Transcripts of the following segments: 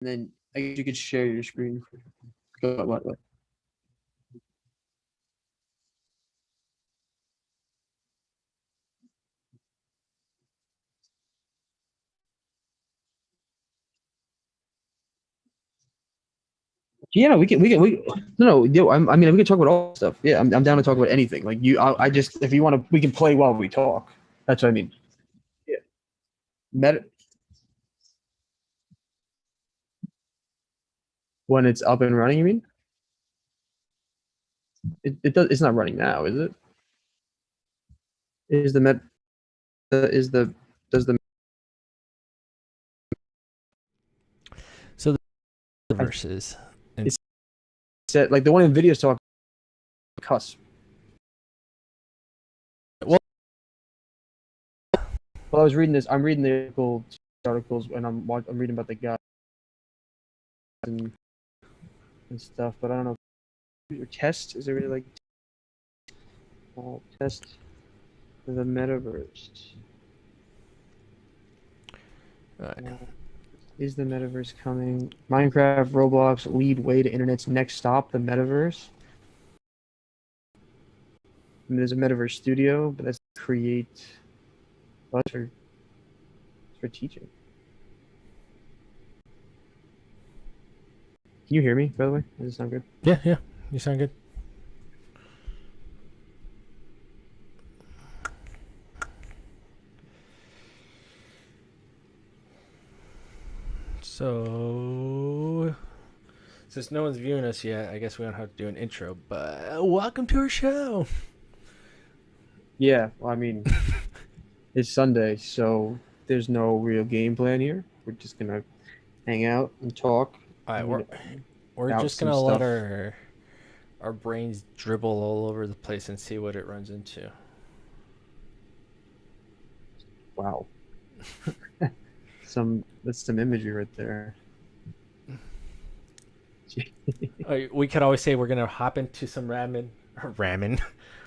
and then I guess you could share your screen. What? Yeah, I mean, we can talk about all stuff. Yeah, I'm down to talk about anything. Like I just, if you want to, we can play while we talk. That's what I mean. Yeah. Meta, when it's up and running, you mean? It's not running now, is it? Is the met, is the, does the, So the I, verses and it's set, like the one in videos talk, cuss. well, Well, I was reading this, I'm reading the articles, and I'm reading about the guy and, stuff, but I don't know. Your test, is there really like, test for the metaverse? Is the metaverse coming? Minecraft, Roblox lead way to internet's next stop, the metaverse. I mean, there's a metaverse studio, but that's create. Well, that's for teaching. Can you hear me, by the way? Does it sound good? yeah, you sound good. So, since no one's viewing us yet, I guess we don't have to do an intro, but welcome to our show. Yeah, well, I mean, it's Sunday, so there's no real game plan here. We're just gonna hang out and talk. All right, And, we're about just some gonna let stuff. our brains dribble all over the place and see what it runs into. Wow, that's some imagery right there. We could always say we're gonna hop into some ramen. Ramen.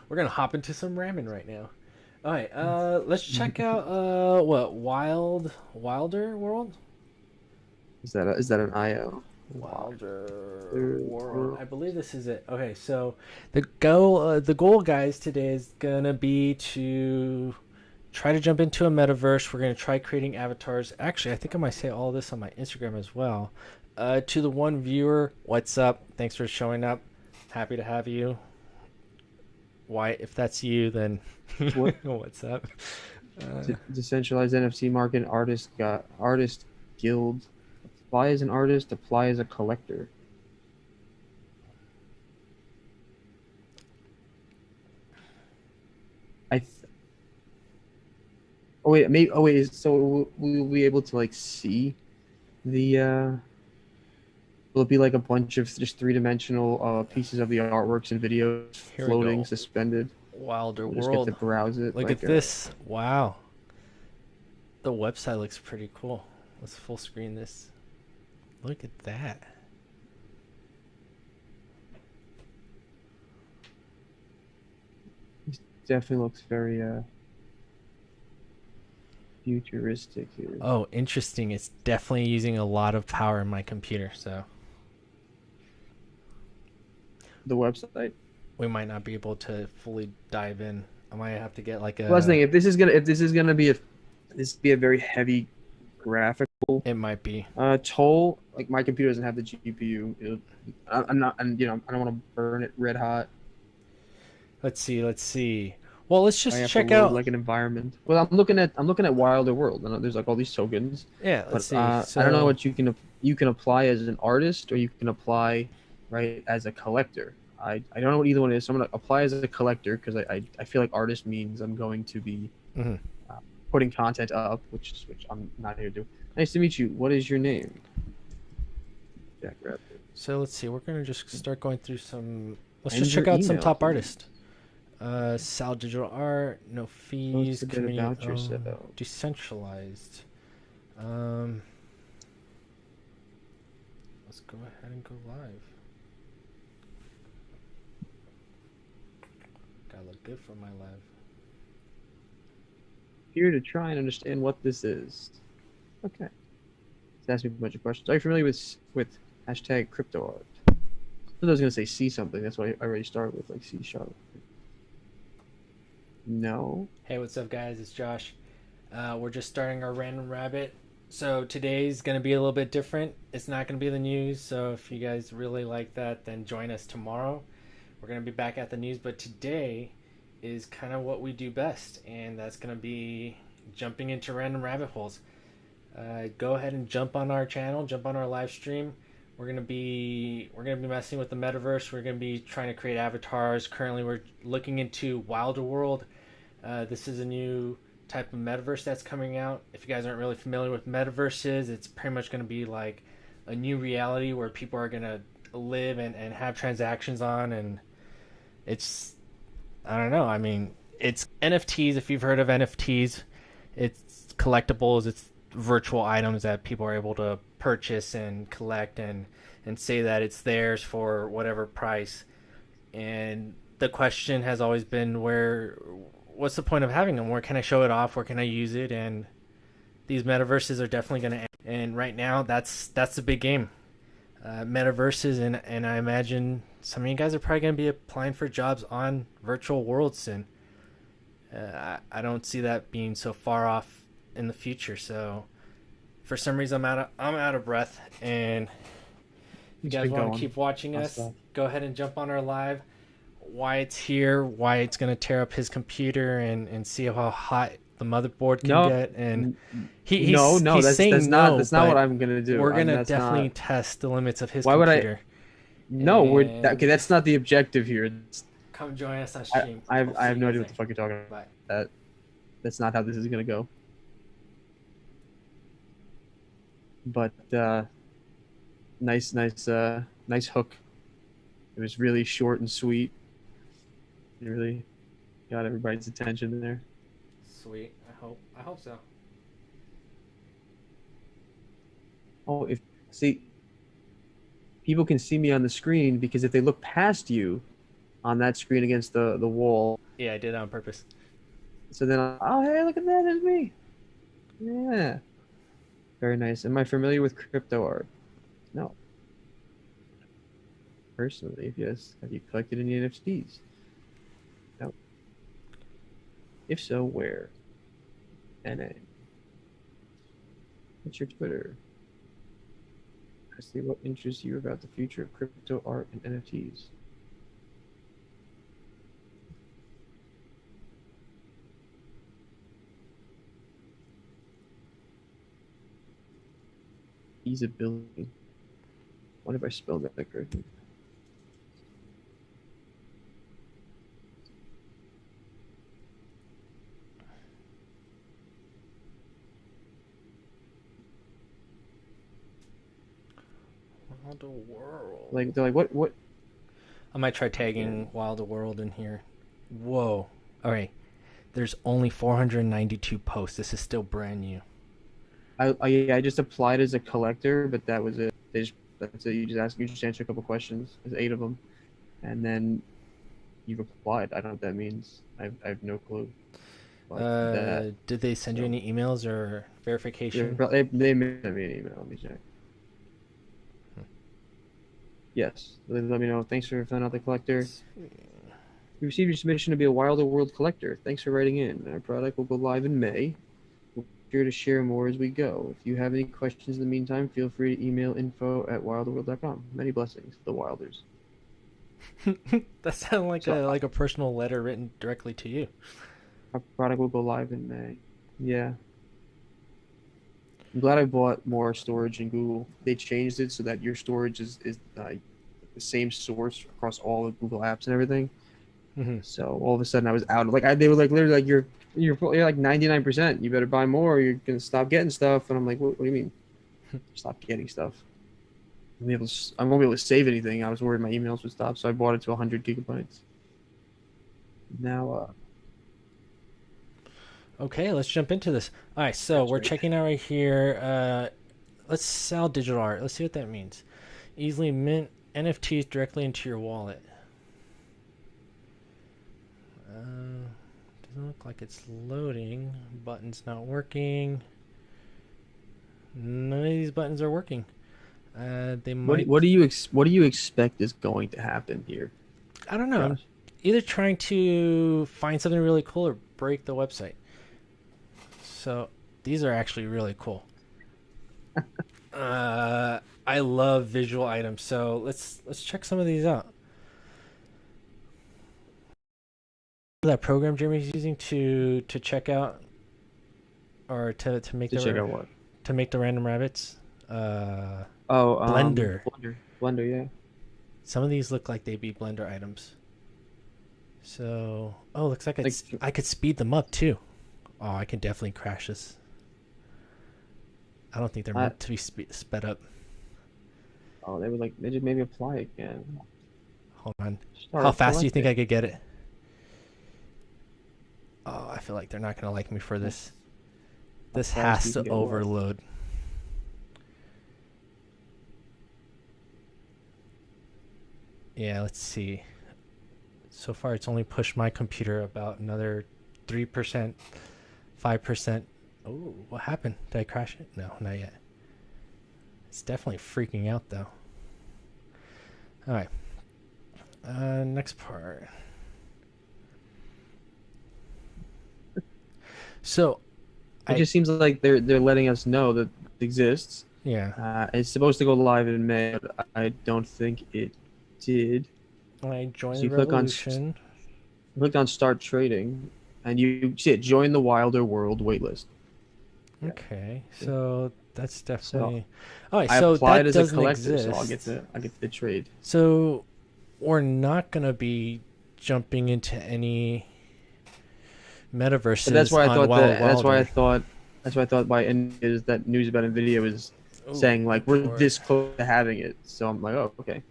We're gonna hop into some ramen right now. All right. Let's check out what Wilder World. Is that an IO? Wilder World. I believe this is it. Okay, so the goal, guys, today is gonna be to try to jump into a metaverse. We're gonna try creating avatars. Actually, I think I might say all this on my Instagram as well. To the one viewer, what's up? Thanks for showing up. Happy to have you. Why, if that's you, then What? what's up? Decentralized NFT market, artist guild. Apply as an artist, apply as a collector. I th Oh wait, maybe. Oh wait. So we'll be able to like see the. Will it be like a bunch of just three-dimensional pieces of the artworks and videos Here we floating, go. suspended? Wilder We'll just get to World. browse it Look at like this. Wow. The website looks pretty cool. Let's full screen this. Look at that. definitely looks very futuristic here. Oh, interesting. It's definitely using a lot of power in my computer, so The website. we might not be able to fully dive in. I might have to get like Well, that's the thing. a. If this is gonna be a very heavy graphical It might be. toll, like my computer doesn't have the GPU. I'm not, and I don't want to burn it red hot. Let's see. Let's see. Well, let's I just have to check load out. like an environment. Well, I'm looking at Wilder World, and there's like all these tokens, Yeah, let's but see. I don't know So, what you can apply as an artist, or you can apply right as a collector. I don't know what either one is. So I'm gonna apply as a collector because I feel like artist means I'm going to be mhm. uh, putting content up, which I'm not here to do. Nice to meet you. What is your name? Jack Rabbit. So let's see. We're gonna just start going through some. Let's And just check your out some email, top please. artists. Sal Digital Art, no Post fees, a bit community about yourself. decentralized. Um, let's go ahead and go live. Gotta look good for my live. Here to try and understand what this is. Okay. It's asking me a bunch of questions. Are you familiar with hashtag crypto art? I was gonna say see something. That's why I already started with like C sharp. No. Hey, what's up, guys? It's Josh. We're just starting our Random Rabbit. So today's going to be a little bit different. It's not going to be the news. So if you guys really like that, then join us tomorrow. We're going to be back at the news. But today is kind of what we do best. And that's going to be jumping into random rabbit holes. Go ahead and jump on our channel, jump on our live stream. We're gonna be messing with the metaverse. We're gonna be trying to create avatars. Currently, we're looking into Wilder World. This is a new type of metaverse that's coming out. If you guys aren't really familiar with metaverses, it's pretty much gonna be like a new reality where people are gonna live and have transactions on, and it's, I don't know. I mean, it's NFTs. If you've heard of NFTs, it's collectibles. It's virtual items that people are able to purchase and collect and say that it's theirs for whatever price. And the question has always been, what's the point of having them? Where can I show it off? Where can I use it? And these metaverses are definitely going to end. And right now, that's the big game. Metaverses, and I imagine some of you guys are probably going to be applying for jobs on virtual worlds soon. I don't see that being so far off in the future. So for some reason I'm out of breath, and if you guys want to keep watching us, go ahead and jump on our live. Wyatt's here. Wyatt's going to tear up his computer and see how hot the motherboard can get. And he's saying that's not what I'm going to do. We're going to definitely test the limits of his computer. Okay, that's not the objective here. Come join us on stream. I have no idea what the fuck you're talking about. Bye. That's not how this is going to go. But nice hook. It was really short and sweet. It really got everybody's attention there. Sweet. I hope so. Oh, people can see me on the screen, because if they look past you on that screen against the wall. Yeah, I did it on purpose. So then, oh hey, look at that, there's me. Yeah. Very nice. Am I familiar with crypto art? No. Personally, if yes, have you collected any NFTs? No. If so, where? NA. What's your Twitter? I see what interests you about the future of crypto art and NFTs. Feasibility. What if I spelled that correctly? Wilder World. Like they're like what? I might try tagging Wilder World in here. Whoa. Alright. There's only 492 posts. This is still brand new. I just applied as a collector, but that was it. That's it. You just answer a couple questions. There's 8 of them, and then you've applied. I don't know what that means. I have no clue. Did they send you any emails or verification? They sent me an email. Let me check. Yes, let me know. Thanks for filling out the collector. We received your submission to be a Wilder World collector. Thanks for writing in. Our product will go live in May. We'll be sure to share more as we go. If you have any questions in the meantime, feel free to email info@wilderworld.com. Many blessings, the Wilders. That sounds like a personal letter written directly to you. Our product will go live in May. Yeah. I'm glad I bought more storage in Google. They changed it so that your storage is the same source across all the Google apps and everything. Mm-hmm. So all of a sudden I was out. They were like literally like you're like 99%. You better buy more or you're gonna stop getting stuff. And I'm like, what do you mean? Stop getting stuff. I won't be able to save anything. I was worried my emails would stop, so I bought it to 100 gigabytes. Now, okay, let's jump into this. All right, so we're checking out right here. Let's sell digital art. Let's see what that means. Easily mint NFTs directly into your wallet. Doesn't look like it's loading. Button's not working. None of these buttons are working. They What might. what do you expect is going to happen here? I don't know. Either trying to find something really cool or break the website. So these are actually really cool. I love visual items, so let's check some of these out. That program Jeremy's using to check out or to make To check out what? to make the random rabbits. Blender. Blender, yeah. Some of these look like they'd be Blender items. So, oh, looks like I could speed them up too. Oh, I can definitely crash this. I don't think they're meant to be sped up. Oh, they just maybe apply again. Hold on. How fast do you think I could get it? Oh, I feel like they're not going to like me for this. This has to overload. Yeah, let's see. So far, it's only pushed my computer about another 3%, 5%. Oh, what happened? Did I crash it? No, not yet. It's definitely freaking out, though. All right. Next part. So, it just seems like they're letting us know that it exists. Yeah. It's supposed to go live in May, but I don't think it did. I joined the revolution. Click on start trading, and you see it. Join the Wilder World waitlist. Okay, so that's definitely. All right, I so applied that as a doesn't collector, exist. so I'll get the trade. So we're not gonna be jumping into any metaverses. But that's why I thought that's why I thought by is that news about Nvidia was saying like we're this close to having it. So I'm like, oh, okay.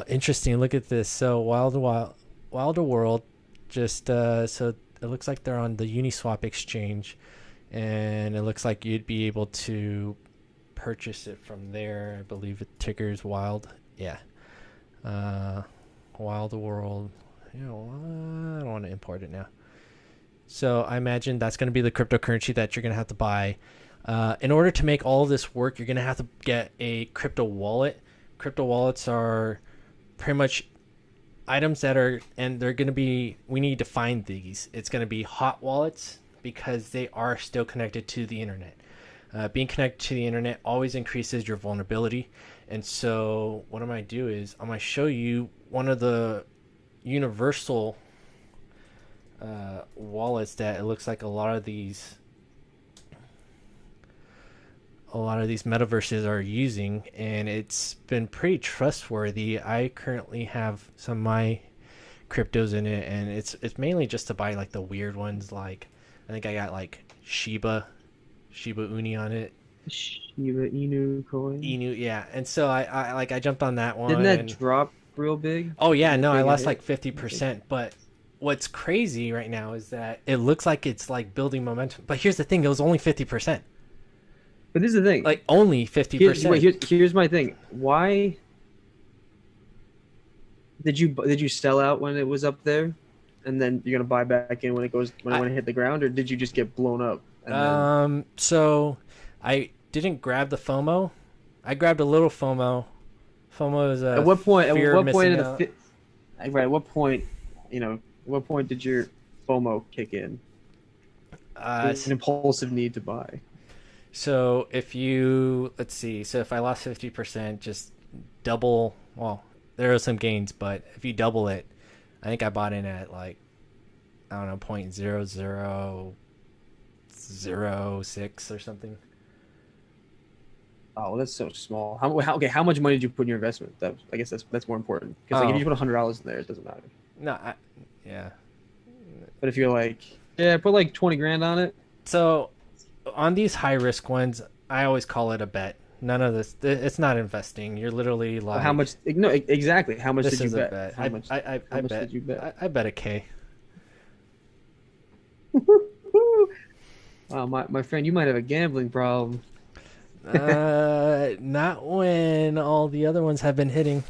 Interesting. Look at this. So Wilder World, just so it looks like they're on the Uniswap exchange, and it looks like you'd be able to purchase it from there. I believe it tickers Wild. Yeah. Wilder World. You know, I don't want to import it now. So I imagine that's going to be the cryptocurrency that you're going to have to buy. In order to make all of this work, you're going to have to get a crypto wallet. Crypto wallets are pretty much items that are, and they're going to be, we need to find these. It's going to be hot wallets because they are still connected to the internet. Being connected to the internet always increases your vulnerability. And so what I'm going to do is I'm going to show you one of the universal wallets that it looks like a lot of these metaverses are using, and it's been pretty trustworthy. I currently have some of my cryptos in it, and it's mainly just to buy like the weird ones. Like I think I got like Shiba Uni on it. Shiba Inu coin. Inu, yeah. And so I jumped on that one. Didn't that drop real big? Oh yeah, no, I lost like 50%. But what's crazy right now is that it looks like it's like building momentum. But here's the thing: it was only 50%. But this is the thing. Like only 50%. Here's my thing. Why did you sell out when it was up there, and then you're gonna buy back in when it hit the ground, or did you just get blown up? So I didn't grab the FOMO. I grabbed a little FOMO. FOMO is a at what point? Fear At what point? right. At what point? At what point did your FOMO kick in? It's an impulsive need to buy. So if you, let's see, so if I lost 50%, just double, well, there are some gains, but if you double it, I think I bought in at like, I don't know, 0.0006 or something. Oh, that's so small. How much money did you put in your investment? I guess that's more important. Because if you put $100 in there, it doesn't matter. No, yeah. But if you're like, yeah, put like 20 grand on it. So on these high risk ones, I always call it a bet. None of this, it's not investing. You're literally like, how much? No, exactly. How much did you bet? How much did you bet? I bet a K. Wow, my friend, you might have a gambling problem. Not when all the other ones have been hitting.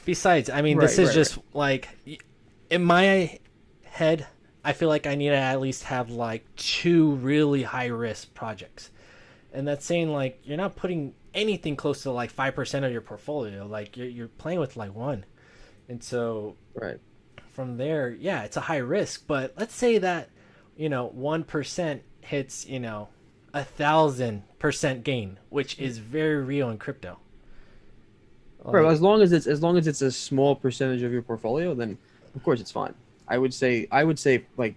Besides, I mean, this is just like, in my head, I feel like I need to at least have like 2 really high risk projects. and that's saying like you're not putting anything close to like 5% of your portfolio. Like you're playing with like one, and so Right. from there, yeah, it's a high risk. But let's say that 1% hits 1,000% gain, which is very real in crypto. Right. Well, Like, as long as it's a small percentage of your portfolio, then of course it's fine. I would say like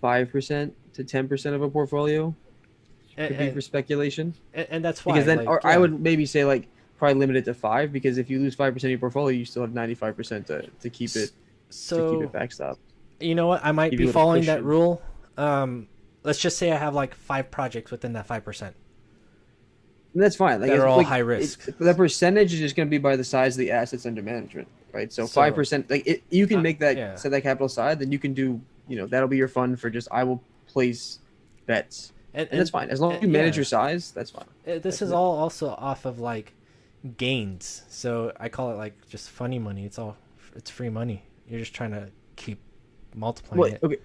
5% to 10% of a portfolio could be and, for speculation. and that's Because why, then, like, or I yeah. would maybe say like probably limit it to five, because if you lose 5% of your portfolio, you still have 95% to keep it So backstopped. you know what? I might Give be you a little following that cushion. rule. Let's just say I have like 5 projects within that 5% And that's fine. Like that are it's all like high risk. the percentage is just going to be by the size of the assets under management, right? So five So, percent, like you can make that yeah, set that capital aside, then you can do, that'll be your fund for just I will place bets, and and that's and, fine as long as and you manage yeah, your size. That's fine. this That's is it. all also off of like gains. So I call it like just funny money. It's free money. You're just trying to keep multiplying Well, it.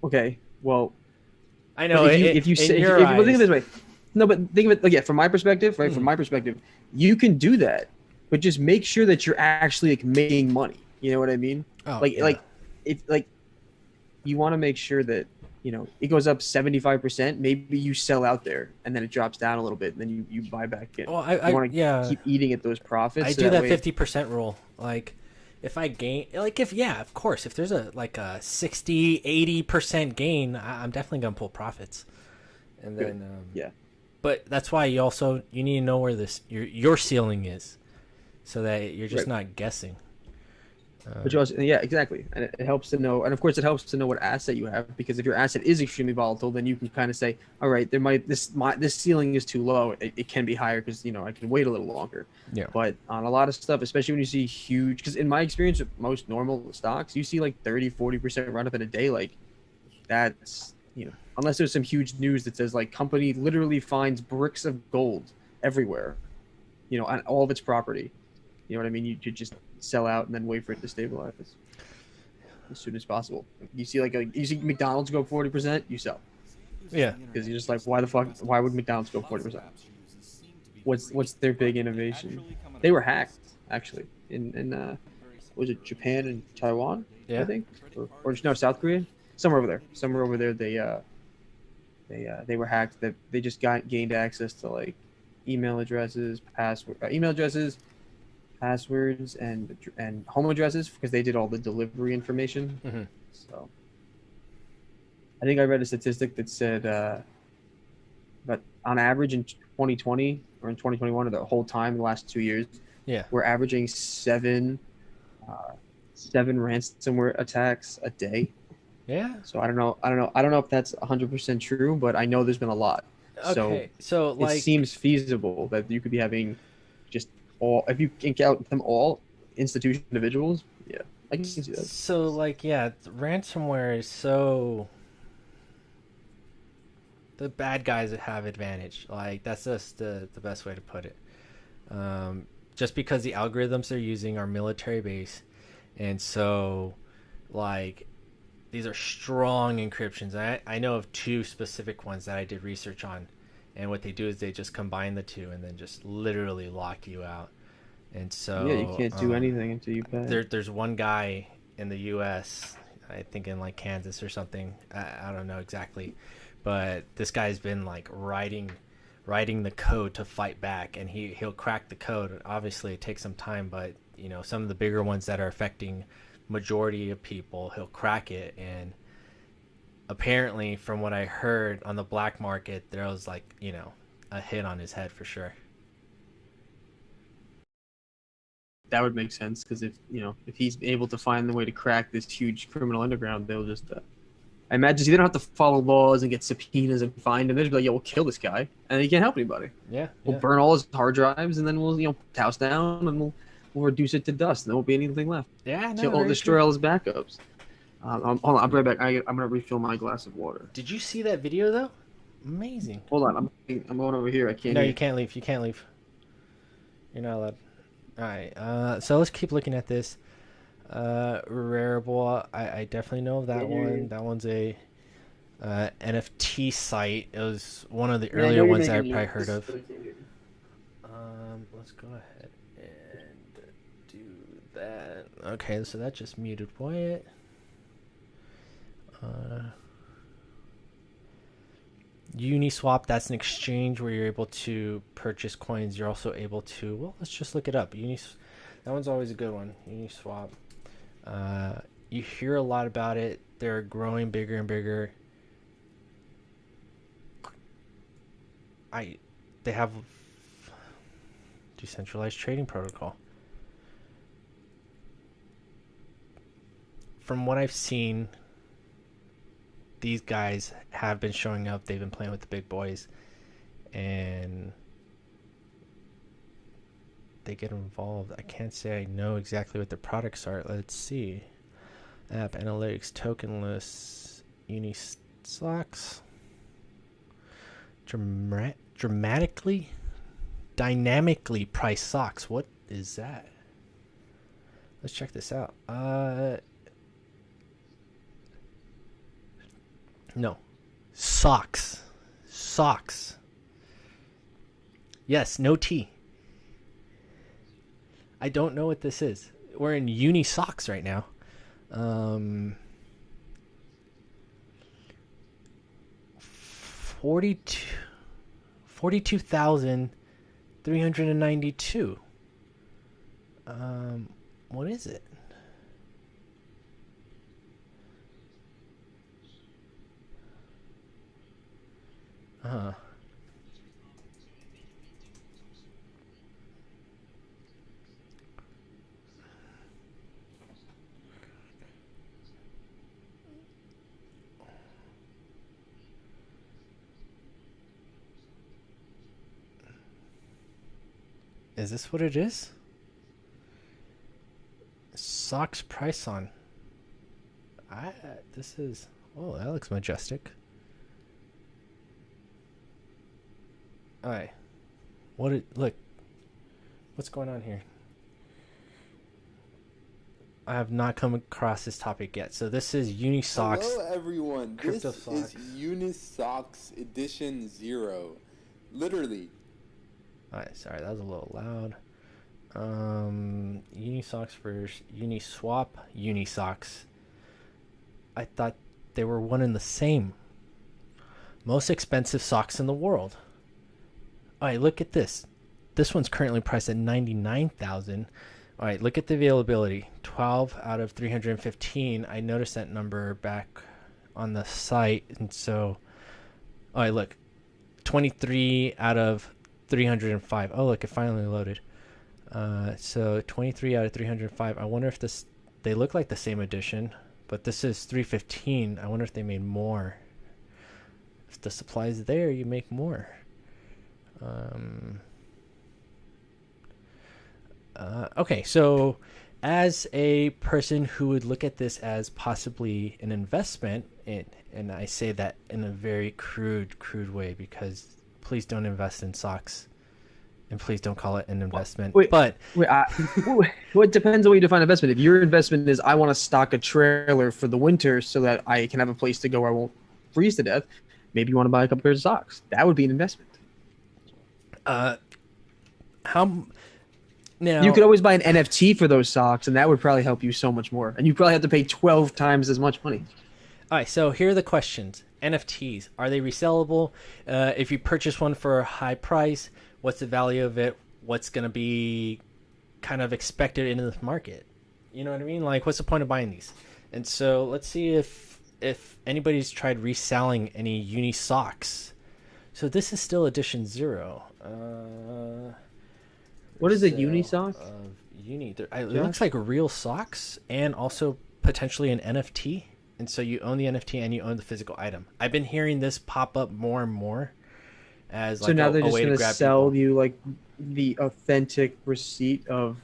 okay. Well, I but know it, if you in say your if you well, think of it eyes. this way, no, but think of it like, yeah, from my perspective, right? From Mm, my perspective, you can do that, but just make sure that you're actually like making money. You know what I mean? oh Like yeah. like if like you want to make sure that it goes up 75%. Maybe you sell out there and then it drops down a little bit, and then you buy back in. Well, You I want to yeah. keep eating at those I profits so do that that way. 50% rule. Like if I gain, like if yeah, of course, if there's a like a 60-80% gain, I'm definitely gonna pull profits. And Good. then Yeah. but that's why you need to know where this your ceiling is, so that you're just Right. not guessing. But you also, yeah, exactly. And it helps to know, and of course, it helps to know what asset you have, because if your asset is extremely volatile, then you can kind of say, all right, this ceiling is too low. It can be higher because I can wait a little longer. Yeah. But on a lot of stuff, especially when you see huge, because in my experience with most normal stocks, you see like 30-40% run up in a day. Like that's unless there's some huge news that says like company literally finds bricks of gold everywhere, on all of its property. You know what I mean? You could just sell out and then wait for it to stabilize as soon as possible. You see you see McDonald's go 40%, you sell, Yeah. because you're just like, why the fuck? Why would McDonald's go 40%? What's their big innovation? They were hacked actually in was it Japan and Taiwan, I Yeah. think, or no, South Korea, somewhere over there. They were hacked. That they just gained access to like email addresses, passwords, and home addresses, because they did all the delivery information. Hmm. So I think I read a statistic that said that on average in 2020 or in 2021, or the whole time, the last 2 years, Yeah. we're averaging seven ransomware attacks a day. Yeah. So I don't know if that's 100% true, but I know there's been a lot. So Okay. So it like, seems feasible that you could be having just all, if you can count them all, institution individuals. Yeah, I can see that. yeah, ransomware is so the bad guys have advantage. Like that's just the best way to put it. Just because the algorithms they're using are military based, and so like these are strong encryptions. I know of two specific ones that I did research on, and what they do is they just combine the two and then just literally lock you out. And Yeah, you so can't do anything until you pay. there's one guy in the U.S. I think in like Kansas or something. I don't know exactly, but this guy's been like writing the code to fight back, and he'll crack the code. Obviously, it takes some time, but some of the bigger ones that are affecting majority of people, he'll crack it. And apparently, from what I heard on the black market, there was like a hit on his head for sure. That would make sense, because if he's able to find the way to crack this huge criminal underground, they'll just. I imagine they don't have to follow laws and get subpoenas and find him. They'll just be like, "Yeah, we'll kill this guy," and he can't help anybody. Yeah, We'll yeah. burn all his hard drives, and then we'll douse down, and we'll reduce it to dust, and there won't be anything left. Yeah, no, He'll very true. destroy all his backups. Hold on, I'll be right back. I'm gonna refill my glass of water. Did you see that video though? Amazing. Hold on, I'm going over here. I can't No, hear you you. can't leave. You can't leave. You're not allowed. All right. So let's keep looking at this. Rarible. I definitely know of that Can't hear one. you. That one's a NFT site. It was one of the Yeah, I know earlier you're ones that I making probably use, heard of. but I can't hear you. Let's go ahead and do that. Okay, so that just muted Wyatt. Uniswap, that's an exchange where you're able to purchase coins. You're also able to, well, let's just look it up. That one's always a good one. Uniswap. You hear a lot about it. They're growing bigger and bigger. They have decentralized trading protocol. From what I've seen, these guys have been showing up. They've been playing with the big boys, and they get involved. I can't say I know exactly what their products are. Let's see. App analytics, tokenless, unisocks, dynamically priced socks. What is that? Let's check this out. No. Socks. Yes, no T. I don't know what this is. We're in unisocks right now. 42,392. What is it? Is this what it is? Socks price on. This is. Oh, that looks majestic. All right. Look. What's going on here? I have not come across this topic yet. So this is unisocks. Hello, everyone. This Socks. is Unisocks Edition 0. Literally. Alright, sorry, that was a little loud. Unisocks versus Uniswap Unisocks. I thought they were one and the same. Most expensive socks in the world. Alright, look at this. This one's currently priced at $99,000. Alright, look at the availability. 12 out of 315. I noticed that number back on the site, and so alright, look. 23 out of 305. Oh, look, it finally loaded. So 23 out of 305. I wonder if they look like the same edition, but this is 315. I wonder if they made more. If the supply is there, you make more. Okay, so as a person who would look at this as possibly an investment, and I say that in a very crude way, because please don't invest in socks, and please don't call it an investment. But what depends on what you define investment. If your investment is I want to stock a trailer for the winter so that I can have a place to go where I won't freeze to death, maybe you want to buy a couple pairs of socks. That would be an investment. Now, you could always buy an NFT for those socks, and that would probably help you so much more. And you probably have to pay 12 times as much money. All right, so here are the questions. NFTs, are they resellable? If you purchase one for a high price, what's the value of it? What's going to be kind of expected into the market? You know what I mean? Like, what's the point of buying these? And so let's see if anybody's tried reselling any unisocks. So this is still edition 0. What is a unisock? It looks like real socks and also potentially an NFT. And so you own the NFT and you own the physical item. I've been hearing this pop up more and more as like so now they're just going to sell people. you like the authentic receipt of.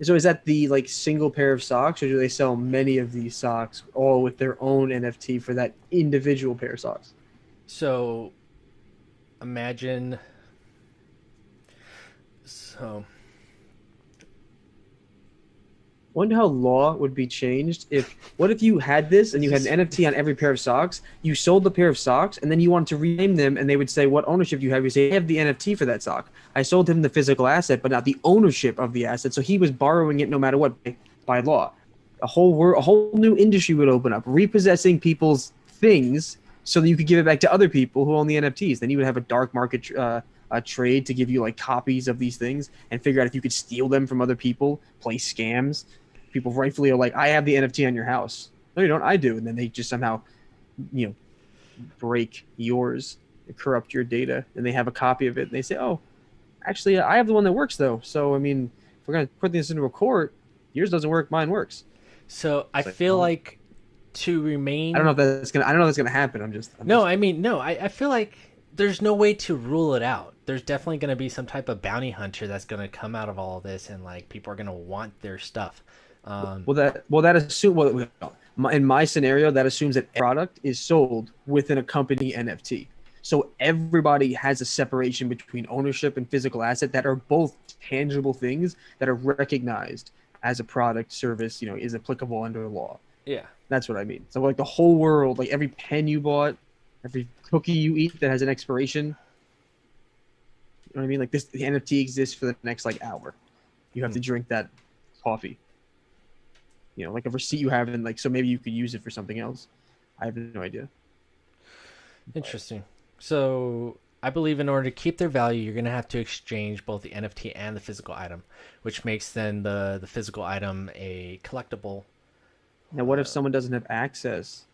So is that the like single pair of socks, or do they sell many of these socks all with their own NFT for that individual pair of socks? So imagine. So Wonder how law would be changed if what if you had this and you had an NFT on every pair of socks, you sold the pair of socks, and then you wanted to rename them, and they would say, what ownership do you have? You say, I have the NFT for that sock. I sold him the physical asset, but not the ownership of the asset. So he was borrowing it no matter what by law. A whole new industry would open up, repossessing people's things so that you could give it back to other people who own the NFTs. Then you would have a dark market a trade to give you like copies of these things and figure out if you could steal them from other people, play scams. People rightfully are like, I have the NFT on your house. No, you don't. I do. And then they just somehow, break yours, corrupt your data, and they have a copy of it. And they say, oh, actually, I have the one that works though. So I mean, if we're gonna put this into a court, yours doesn't work, mine works. So I feel like to remain. I don't know if that's gonna happen. I feel like there's no way to rule it out. There's definitely going to be some type of bounty hunter that's going to come out of all of this, and like people are going to want their stuff. In my scenario, that assumes that product is sold within a company NFT. So everybody has a separation between ownership and physical asset that are both tangible things that are recognized as a product service, is applicable under law. Yeah. That's what I mean. So like the whole world, like every pen you bought, every cookie you eat that has an expiration, you know what I mean? Like the NFT exists for the next like hour. You have to drink that coffee. Like a receipt you have, and like, so maybe you could use it for something else. I have no idea. Interesting. So I believe in order to keep their value, you're going to have to exchange both the NFT and the physical item, which makes then the physical item a collectible. Now, what if someone doesn't have access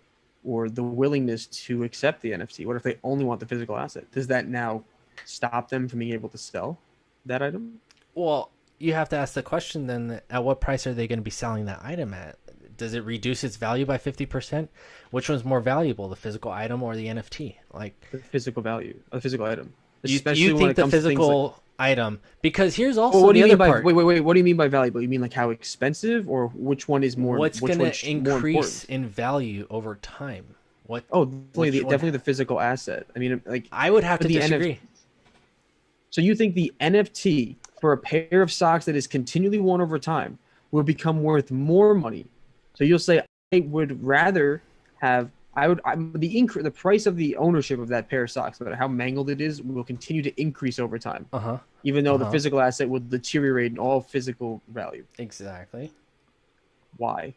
or the willingness to accept the NFT? What if they only want the physical asset? Does that now stop them from being able to sell that item? Well, you have to ask the question then, at what price are they going to be selling that item at? Does it reduce its value by 50%? Which one's more valuable, the physical item or the NFT? Like the physical value, the physical item. You think the physical item, because here's also what do you the mean other by, part. Wait. What do you mean by valuable? You mean like how expensive, or which one is more? What's going to increase in value over time? What? Oh, definitely the physical asset. I mean, like I would have to disagree. So you think the NFT for a pair of socks that is continually worn over time will become worth more money? So you'll say, I would rather have, the price of the ownership of that pair of socks, no matter how mangled it is, will continue to increase over time. Even though the physical asset will deteriorate in all physical value. Exactly. Why?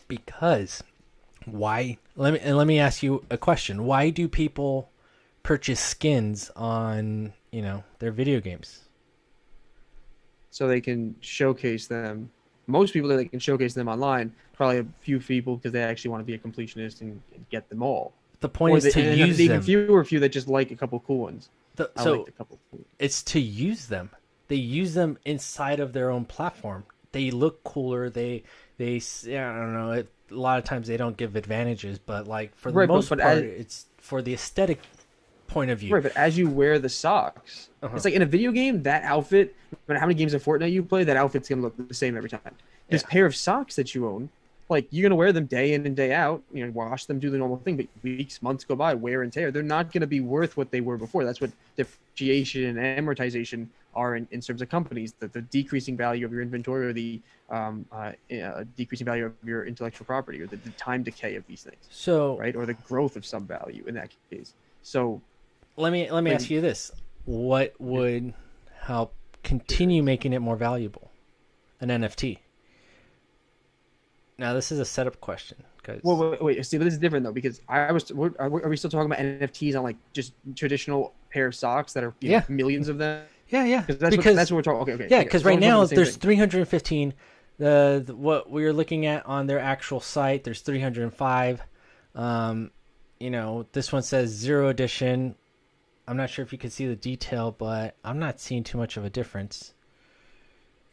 Because why? Let me ask you a question. Why do people purchase skins on, their video games? So they can showcase them. Most people, they can showcase them online. Probably a few people because they actually want to be a completionist and get them all. The point is to use them. Even fewer that just like a couple cool ones. It's to use them. They use them inside of their own platform. They look cooler. They I don't know. A lot of times they don't give advantages, but like for the most part, it's for the aesthetic point of view. Right, but as you wear the socks, it's like in a video game, that outfit, no matter how many games of Fortnite you play, that outfit's going to look the same every time. This pair of socks that you own, like you're going to wear them day in and day out, wash them, do the normal thing, but weeks, months go by, wear and tear. They're not going to be worth what they were before. That's what depreciation and amortization are in terms of companies, the decreasing value of your inventory or the decreasing value of your intellectual property or the time decay of these things. So, right, or the growth of some value in that case. So let me ask you this. What would help continue making it more valuable? An NFT. Now, this is a setup question. Wait. See, but this is different, though, because are we still talking about NFTs on, like, just traditional pair of socks that are millions of them? Yeah. Because that's what we're talking. Okay. Yeah, because right now there's 315. What we're looking at on their actual site, there's 305. This one says 0 edition. I'm not sure if you can see the detail, but I'm not seeing too much of a difference.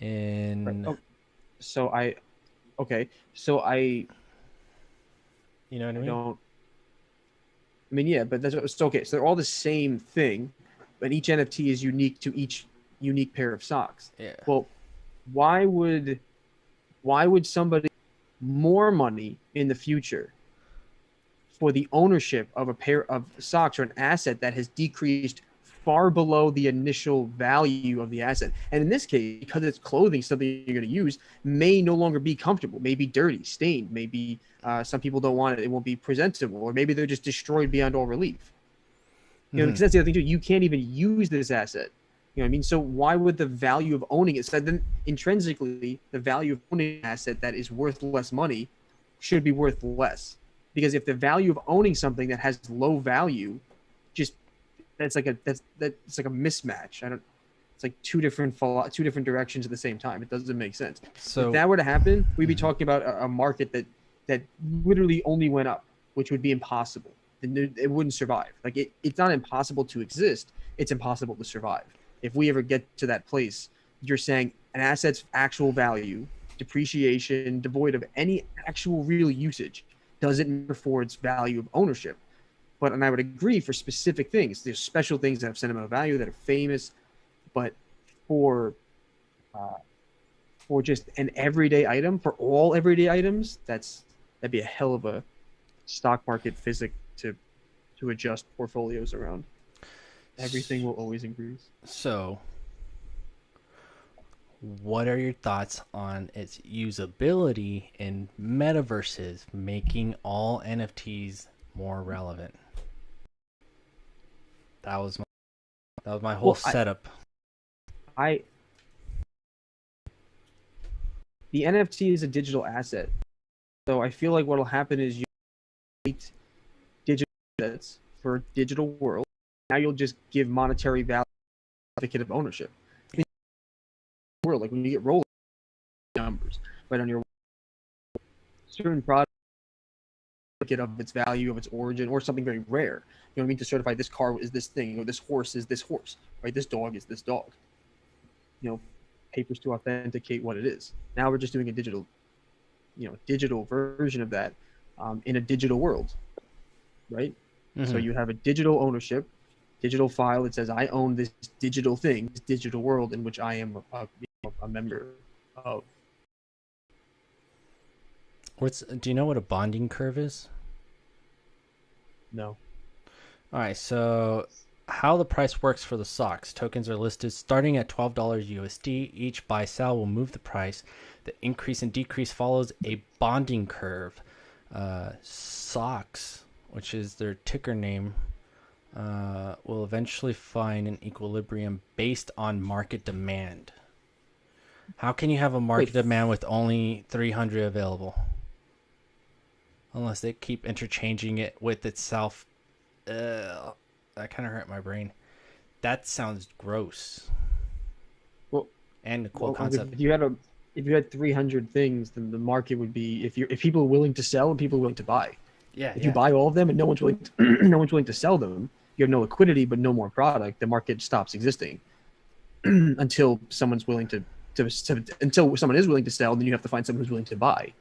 So I you know what I mean? Yeah, but that's okay. So they're all the same thing, but each NFT is unique to each unique pair of socks. Yeah. Well, why would somebody more money in the future for the ownership of a pair of socks or an asset that has decreased far below the initial value of the asset. And in this case, because it's clothing, something you're going to use may no longer be comfortable, may be dirty, stained, maybe some people don't want it, it won't be presentable, or maybe they're just destroyed beyond all relief. You know, because that's the other thing too. You can't even use this asset. You know what I mean? So why would the value of owning it? So then intrinsically, the value of owning an asset that is worth less money should be worth less. Because if the value of owning something that has low value, just it's like a mismatch. I don't. It's like two different directions at the same time. It doesn't make sense. So if that were to happen, we'd be talking about a market that literally only went up, which would be impossible. It wouldn't survive. Like it's not impossible to exist. It's impossible to survive. If we ever get to that place, you're saying an asset's actual value, depreciation, devoid of any actual real usage, doesn't matter for its value of ownership. And I would agree for specific things. There's special things that have sentimental value that are famous, but for just an everyday item, for all everyday items, that'd be a hell of a stock market physics to adjust portfolios around. Everything will always increase. So, what are your thoughts on its usability in metaverses, making all NFTs more relevant? That was my whole setup. The NFT is a digital asset, so I feel like what'll happen is you create digital assets for a digital world. Now you'll just give monetary value certificate of ownership. World, like when you get roller numbers right on your certain product of its value, of its origin, or something very rare. You know what I mean? To certify this car is this thing, or this horse is this horse, right? This dog is this dog. You know, papers to authenticate what it is. Now we're just doing a digital version of that in a digital world, right? Mm-hmm. So you have a digital ownership, digital file that says I own this digital thing, this digital world in which I am a member of. Do you know what a bonding curve is? No. All right, so how the price works for the socks. Tokens are listed starting at $12 USD. Each buy sell will move the price. The increase and decrease follows a bonding curve. Socks, which is their ticker name, will eventually find an equilibrium based on market demand. How can you have a market demand with only 300 available? Unless they keep interchanging it with itself. That kind of hurt my brain. That sounds gross. Well, and a cool concept. If you had 300 things, then the market would be if people are willing to sell and people are willing to buy. Yeah. If you buy all of them and no one's willing to sell them, you have no liquidity but no more product. The market stops existing until someone's willing until someone is willing to sell. Then you have to find someone who's willing to buy.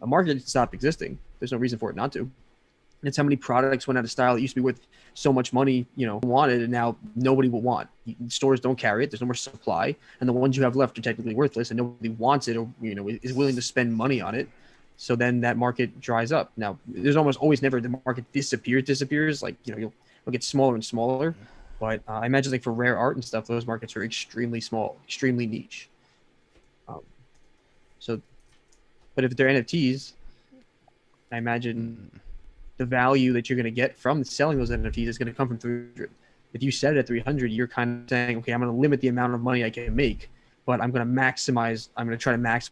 A market stopped existing. There's no reason for it not to. And it's how many products went out of style. It used to be worth so much money, wanted, and now nobody will want. Stores don't carry it. There's no more supply, and the ones you have left are technically worthless, and nobody wants it or is willing to spend money on it. So then that market dries up. Now there's almost always never the market disappears. Like you'll get smaller and smaller. But I imagine like for rare art and stuff, those markets are extremely small, extremely niche. But if they're NFTs, I imagine the value that you're going to get from selling those NFTs is going to come from 300. If you set it at 300, you're kind of saying, okay, I'm going to limit the amount of money I can make, but I'm going to try to maximize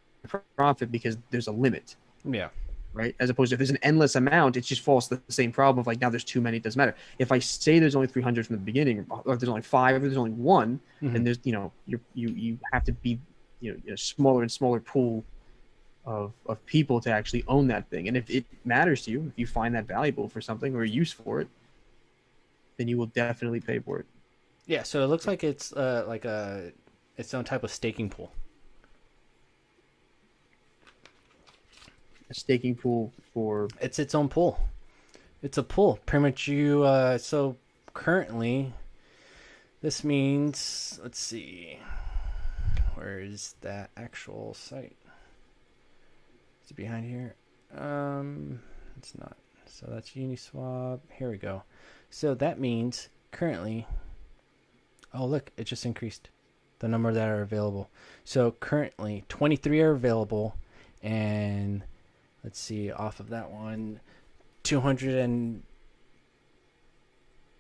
profit because there's a limit. Yeah. Right. As opposed to if there's an endless amount, it just falls to the same problem of like, now there's too many, it doesn't matter. If I say there's only 300 from the beginning, or if there's only 5, or there's only 1, then there's, you have to be, a smaller and smaller pool of people to actually own that thing. And if it matters to you, if you find that valuable for something or a use for it, then you will definitely pay for it. Yeah, so it looks like it's its own type of staking pool. A staking pool for it's its own pool. It's a pool. Pretty much you so currently this means, let's see, where is that actual site? Is it behind here? It's not. So that's Uniswap. Here we go. So that means currently Oh, look, it just increased the number that are available. So currently 23 are available, and let's see, off of that one, 200 and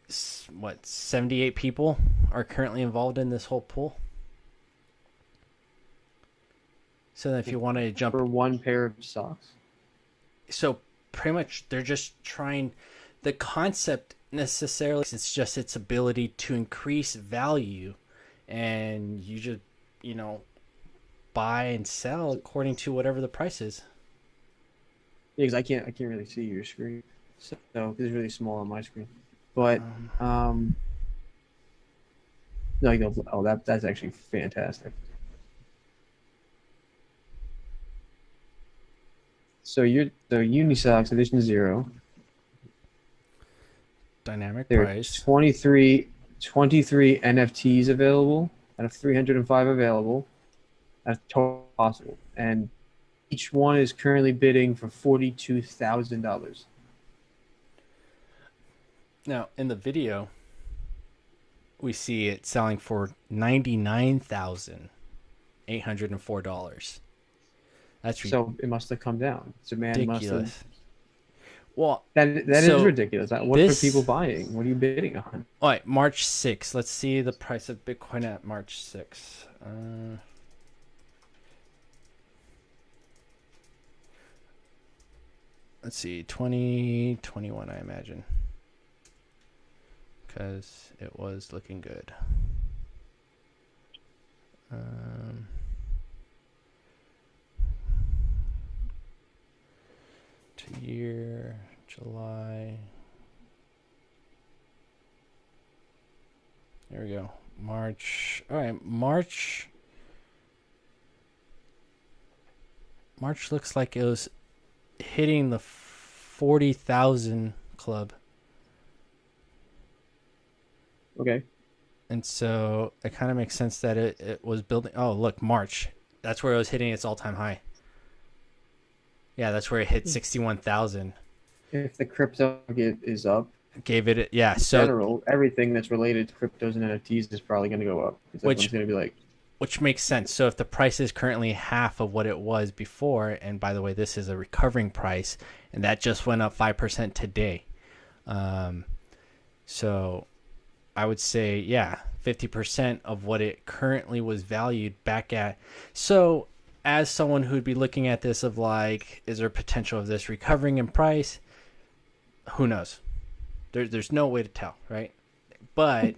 78 people are currently involved in this whole pool. So if you wanted to jump for one pair of socks. So pretty much they're just trying, the concept necessarily, it's just its ability to increase value, and you just, buy and sell according to whatever the price is. Yeah, because I can't really see your screen, so it's really small on my screen. But no, you go. Oh, that's actually fantastic. So the unisocks edition 0. Dynamic There price. are 23 NFTs available out of 305 available. That's total possible, and each one is currently bidding for $42,000. Now, in the video, we see it selling for $99,804. That's so it must have come down. Demand ridiculous. must have. Well, that is ridiculous. What are people buying? What are you bidding on? All right, March 6th. Let's see the price of Bitcoin at March 6th. Let's see, 2021, I imagine, because it was looking good. To year, July. There we go. March. All right, March. March looks like it was hitting the 40,000 club. Okay. And so it kind of makes sense that it was building. Oh, look, March. That's where it was hitting its all-time high. Yeah, that's where it hit 61,000. If the crypto market is up, gave it, yeah. So in general, everything that's related to cryptos and NFTs is probably going to go up. Which is going to be like, which makes sense. So if the price is currently half of what it was before, and by the way, this is a recovering price, and that just went up 5% today. So I would say, yeah, 50% of what it currently was valued back at. So as someone who'd be looking at this of like, is there potential of this recovering in price? Who knows? There's no way to tell, right? But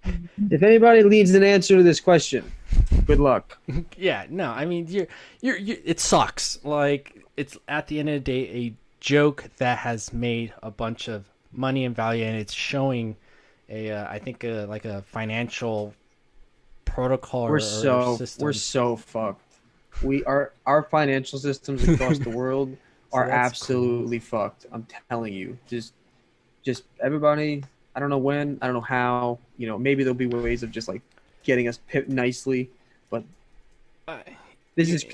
if anybody leaves an answer to this question, good luck. Yeah, no, I mean, you're it sucks. Like, it's at the end of the day a joke that has made a bunch of money and value, and it's showing I think like a financial protocol or system. We're so fucked. Our financial systems across the world are absolutely fucked. I'm telling you. Just everybody, I don't know when, I don't know how, maybe there'll be ways of just like getting us pipped nicely, but this is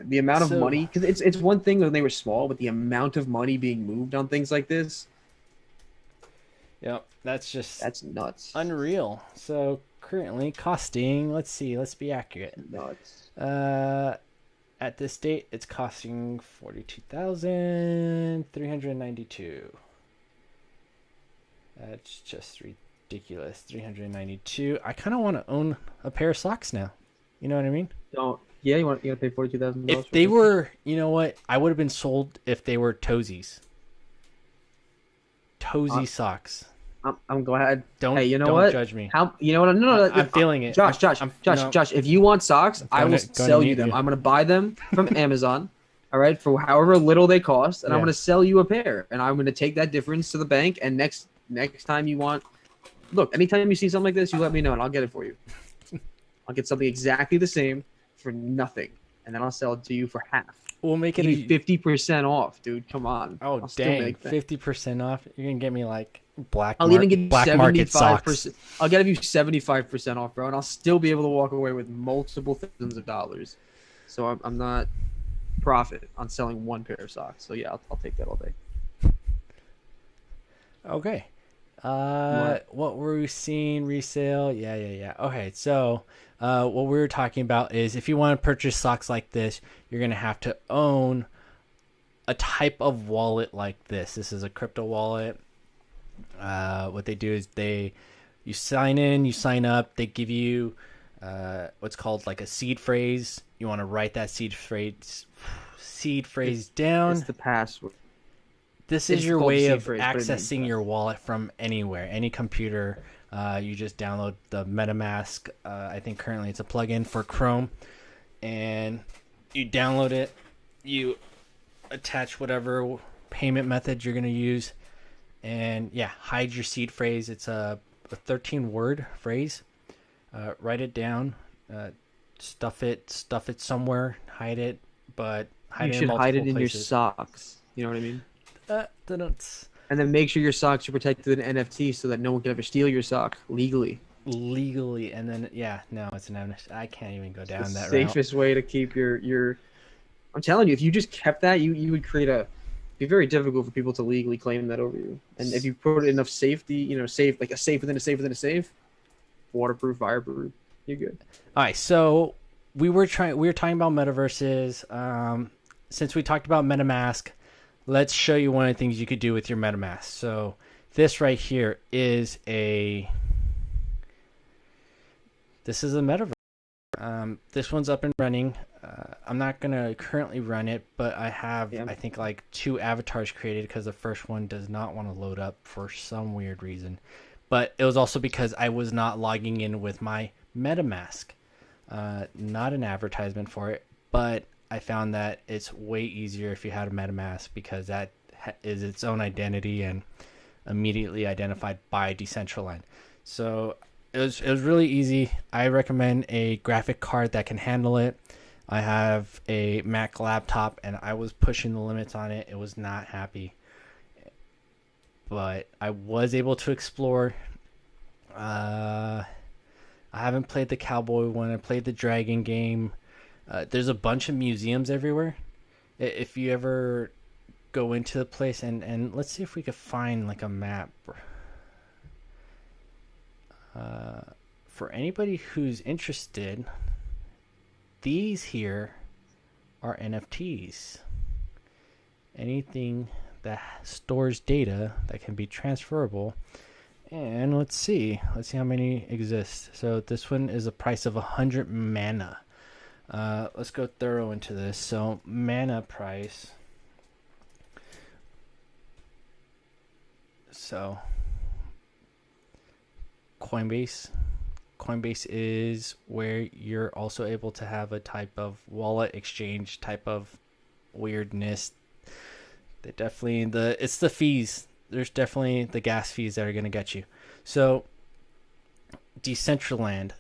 the amount of money, because it's one thing when they were small, but the amount of money being moved on things like this. Yep, that's nuts. Unreal. So currently costing, let's be accurate. Nuts. At this date, it's costing 42,392. That's just ridiculous. 392. I kind of want to own a pair of socks now. You know what I mean? Yeah, you gotta pay $42,000. If they were, you know what? I would have been sold if they were toesies. Toesy socks. I'm glad. Don't judge me. You know what? No, I'm feeling it. Josh. If you want socks, I will sell you them. I'm gonna buy them from Amazon. All right, for however little they cost, and I'm gonna sell you a pair, and I'm gonna take that difference to the bank. And next time you want, look, anytime you see something like this, you let me know, and I'll get it for you. I'll get something exactly the same for nothing, and then I'll sell it to you for half. We'll make it 50% off, dude. Come on. Oh, dang, 50% off. You're gonna get me like I'll even get black market socks. I'll get you 75% off, bro, and I'll still be able to walk away with multiple thousands of dollars. So I'm not profit on selling one pair of socks. So yeah, I'll take that all day. Okay. What were we seeing? Resale? Yeah. Okay, so what we were talking about is if you want to purchase socks like this, you're gonna have to own a type of wallet like this. This is a crypto wallet. What they do is you sign in, you sign up. They give you what's called like a seed phrase. You want to write that seed phrase down. It's the password. This is your called way seed of phrase, but it means accessing your wallet from anywhere, any computer. You just download the MetaMask. I think currently it's a plugin for Chrome, and you download it. You attach whatever payment method you're going to use, and hide your seed phrase. It's a 13-word phrase. Write it down. Stuff it somewhere. Hide it, but You should hide it in your socks. You know what I mean? And then make sure your socks are protected with an NFT so that no one can ever steal your sock legally. And then no, it's an NFT. I can't even go down that route. Safest way to keep your. I'm telling you, if you just kept that, you would create be very difficult for people to legally claim that over you. And if you put enough safety, safe like a safe within a safe within a safe, waterproof, fireproof, you're good. All right, so we were talking about metaverses. Since we talked about MetaMask, let's show you one of the things you could do with your MetaMask. So this right here is a metaverse. This one's up and running. I'm not gonna currently run it, but I have I think like 2 avatars created because the first one does not want to load up for some weird reason. But it was also because I was not logging in with my MetaMask. Not an advertisement for it, but I found that it's way easier if you had a MetaMask because that is its own identity and immediately identified by Decentraland. So it was really easy. I recommend a graphic card that can handle it. I have a Mac laptop and I was pushing the limits on it. It was not happy. But I was able to explore. I haven't played the cowboy one. I played the dragon game. There's a bunch of museums everywhere. If you ever go into the place and let's see if we could find like a map. For anybody who's interested, these here are NFTs. Anything that stores data that can be transferable. And let's see how many exist. So this one is a price of 100 mana. Let's go thorough into this. So mana price. So Coinbase is where you're also able to have a type of wallet exchange type of weirdness. It's the fees. There's definitely the gas fees that are going to get you. So Decentraland.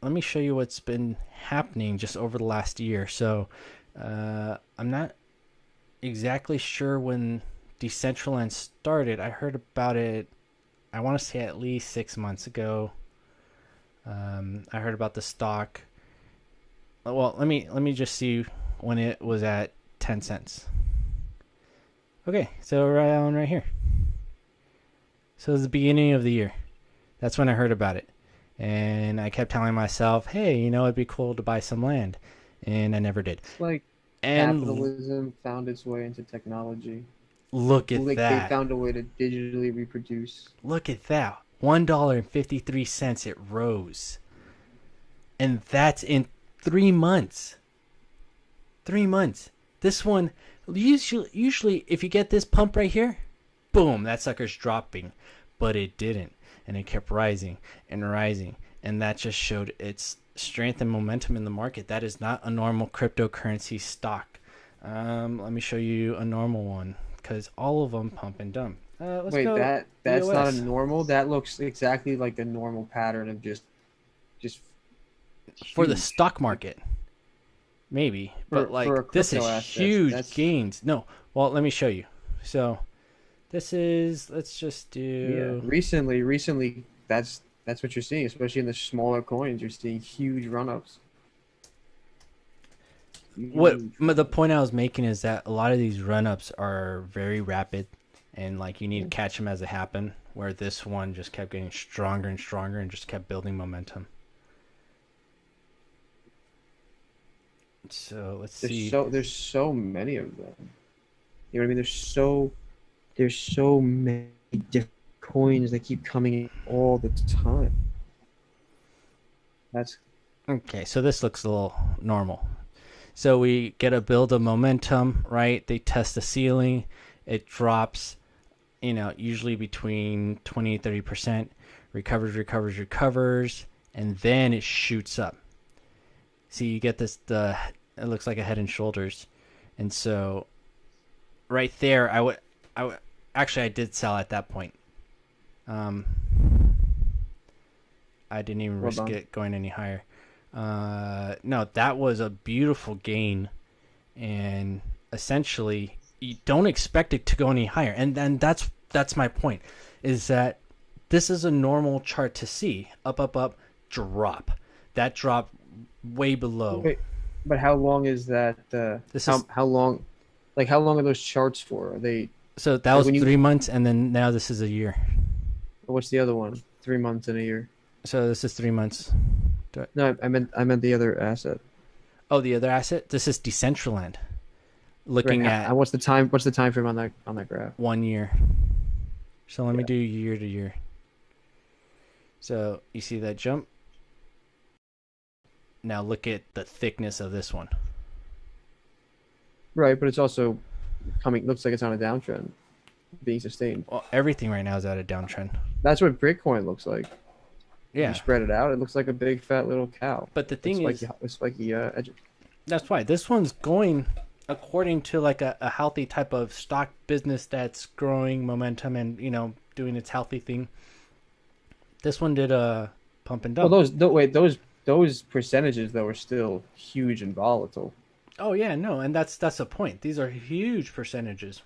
Let me show you what's been happening just over the last year. So I'm not exactly sure when Decentraland started. I heard about it, I want to say at least 6 months ago. I heard about the stock. Well, let me just see when it was at 10 cents. Okay, so right here. So it was the beginning of the year. That's when I heard about it. And I kept telling myself, hey, it'd be cool to buy some land. And I never did. It's like capitalism found its way into technology. Look at that. They found a way to digitally reproduce. Look at that. $1.53 it rose. And that's in 3 months. 3 months. This one, usually if you get this pump right here, boom, that sucker's dropping. But it didn't. And it kept rising and rising. And that just showed its strength and momentum in the market. That is not a normal cryptocurrency stock. Let me show you a normal one, because all of them pump and dump. Wait, that's not a normal? That looks exactly like the normal pattern of just for the stock market. Maybe. But this is huge gains. No. Well, let me show you. So this is, let's just do... Yeah, recently, that's what you're seeing, especially in the smaller coins. You're seeing huge run-ups. The point I was making is that a lot of these run-ups are very rapid, and like you need to catch them as they happen. Where this one just kept getting stronger and stronger and just kept building momentum. So let's see. There's so many of them. You know what I mean? There's so many different coins that keep coming in all the time. That's okay. So this looks a little normal. So we get a build of momentum, right? They test the ceiling, it drops, usually between 20 and 30%, recovers, and then it shoots up. See, you get this, it looks like a Head and Shoulders. And so right there, I would actually, I did sell at that point. I didn't even risk it going any higher. No, that was a beautiful gain, and essentially you don't expect it to go any higher. And then that's my point, is that this is a normal chart to see. Up, drop. That drop way below. Wait, but how long is that? How long? Like, how long are those charts for? Are they? So that was 3 months, and then now this is a year. What's the other one? 3 months and a year. So this is 3 months. No, I meant the other asset. Oh, the other asset. This is Decentraland. Looking at what's the time frame on that graph? 1 year. So let me do year to year. So you see that jump? Now look at the thickness of this one. Right, but it's also looks like it's on a downtrend, being sustained. Well, everything right now is at a downtrend. That's what Bitcoin looks like. Yeah. You spread it out, it looks like a big fat little cow. But the thing is, it's spiky edges. That's why this one's going according to like a healthy type of stock business that's growing momentum and doing its healthy thing. This one did a pump and dump. Well, those percentages though are still huge and volatile. Oh yeah, no, and that's the point. These are huge percentages.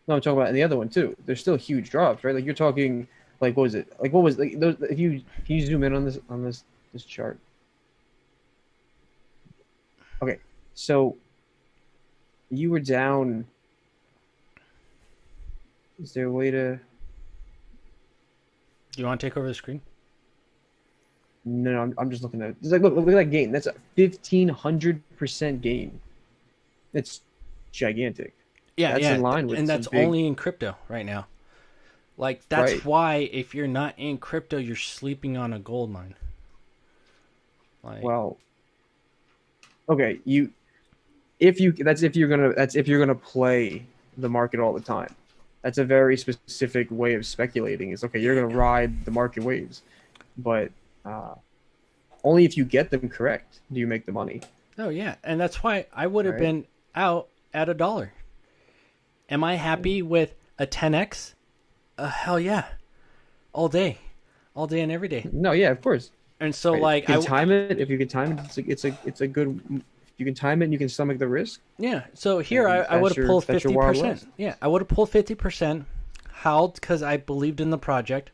No, I'm talking about the other one too. There's still huge drops, right? Like you're talking, like what was it? Like what was like those? If you can you zoom in on this chart? Okay, so you were down. Is there a way to? Do you want to take over the screen? No, I'm just looking at it. It's like look at that gain. That's a 1,500% gain. It's gigantic. Yeah, that's in line with, and that's only in crypto right now. Like that's why if you're not in crypto, you're sleeping on a gold mine. Like, well, okay, if you're gonna play the market all the time. That's a very specific way of speculating. Is okay, you're gonna ride the market waves, but only if you get them correct do you make the money. Oh yeah, and that's why I would have been out at $1. Am I happy with a 10x? Hell yeah, all day and every day. No, yeah, of course. And so if you can time it, it's a good. If you can time it and you can stomach the risk. Yeah. So here I would have pulled 50%. Yeah, I would have pulled 50%. Howled because I believed in the project.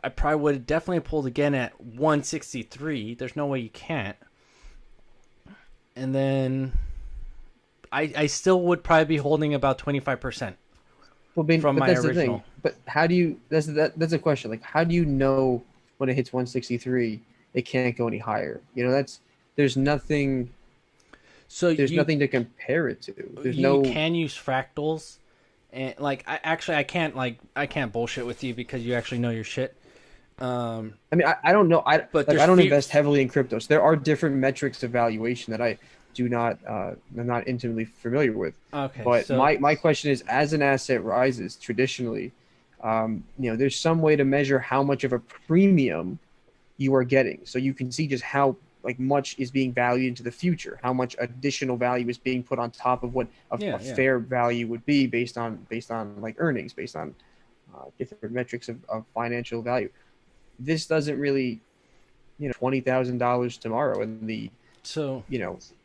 I probably would have definitely pulled again at 163. There's no way you can't. And then I still would probably be holding about 25%. From my original. The thing. But how do you? That's a question. Like, how do you know when it hits 163, it can't go any higher? There's nothing. So there's nothing to compare it to. You can use fractals. And like I can't bullshit with you because you actually know your shit. I mean I don't know. I don't invest heavily in cryptos. There are different metrics of valuation that I do not I'm not intimately familiar with. Okay. But so, my question is, as an asset rises traditionally, there's some way to measure how much of a premium you are getting, so you can see just how much is being valued into the future, how much additional value is being put on top of what a fair value would be based on like earnings, based on different metrics of financial value. This doesn't really, $20,000 tomorrow, and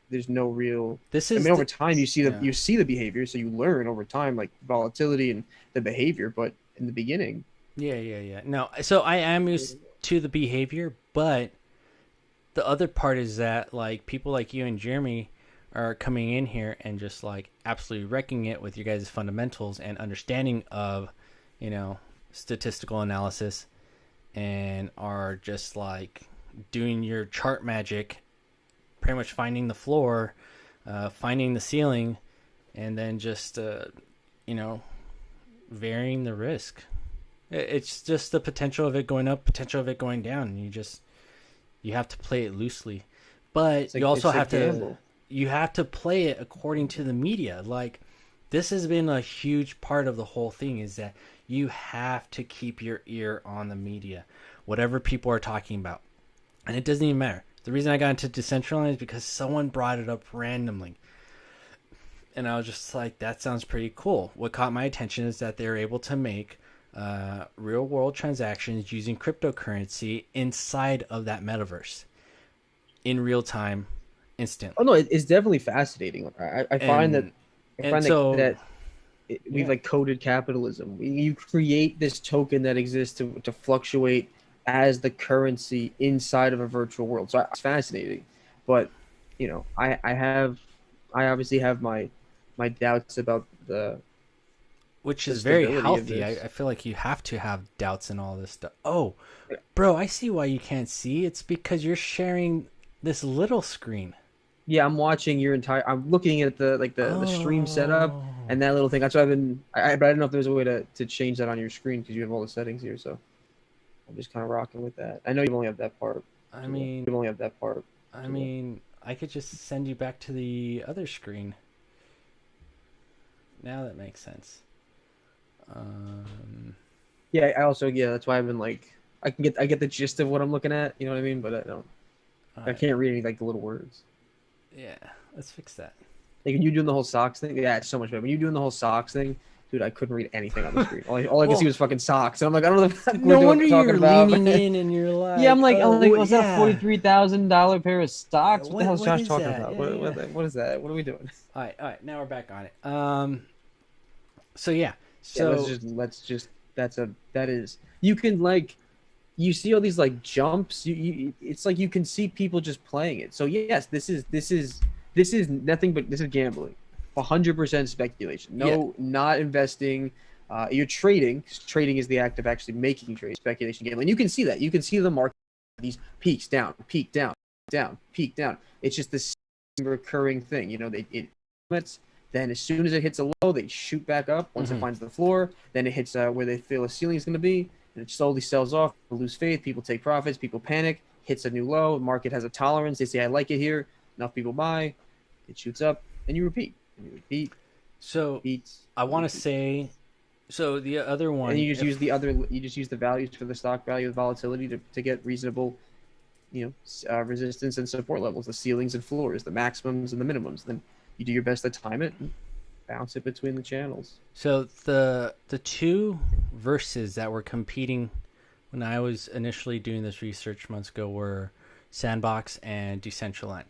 there's no real. Over time you see the behavior, so you learn over time, like volatility and the behavior. But in the beginning, no. So I am used to the behavior, but the other part is that like people like you and Jeremy are coming in here and just like absolutely wrecking it with your guys' fundamentals and understanding of, statistical analysis, and are just like doing your chart magic, pretty much finding the floor, finding the ceiling, and then just, varying the risk. It's just the potential of it going up, potential of it going down, and you have to play it loosely. But you also have to play it according to the media. Like, this has been a huge part of the whole thing, is that you have to keep your ear on the media, whatever people are talking about. And it doesn't even matter. The reason I got into decentralized is because someone brought it up randomly. And I was just like, that sounds pretty cool. What caught my attention is that they're able to make real world transactions using cryptocurrency inside of that metaverse in real time, instant. Oh no, it's definitely fascinating. I find that we've like coded capitalism. You create this token that exists to fluctuate as the currency inside of a virtual world. So it's fascinating, but I obviously have my doubts about which is very healthy. I feel like you have to have doubts in all this stuff. Oh, bro, I see why you can't see. It's because you're sharing this little screen. Yeah, I'm watching your entire. I'm looking at the stream setup and that little thing. That's why I've been. But I didn't know if there's a way to change that on your screen because you have all the settings here. So I'm just kind of rocking with that. I know you only have that part. I mean, I could just send you back to the other screen. Now that makes sense. Yeah, that's why I've been like, I get the gist of what I'm looking at, you know what I mean? But I can't read any like the little words. Yeah, let's fix that. Like when you're doing the whole socks thing, yeah, it's so much better. When you're doing the whole socks thing, dude, I couldn't read anything on the screen. All I could see was fucking socks, and I'm like, I don't know what the fuck no wonder you're leaning in and you're like, yeah, I'm like, was that a $43,000 pair of socks? What the hell is Josh talking about? Yeah. What is that? What are we doing? All right, now we're back on it. So yeah, that is you can like you see all these like jumps. It's like you can see people just playing it. So yes, this is nothing but this is gambling, 100% speculation. Not investing. You're trading. Trading is the act of actually making trades. Speculation, gambling. You can see that. You can see the market. These peaks down, peak down, down, peak down. It's just this recurring thing. It then as soon as it hits a low, they shoot back up. Once it finds the floor, then it hits where they feel a ceiling is going to be, and it slowly sells off. People lose faith. People take profits. People panic. Hits a new low. The market has a tolerance. They say, I like it here. Enough people buy. It shoots up, and you repeat. And you repeat. So I want to say, so the other one, and you just use the values for the stock value, the volatility to get reasonable, resistance and support levels, the ceilings and floors, the maximums and the minimums. Then you do your best to time it and bounce it between the channels. So the two verses that were competing when I was initially doing this research months ago were Sandbox and Decentraland.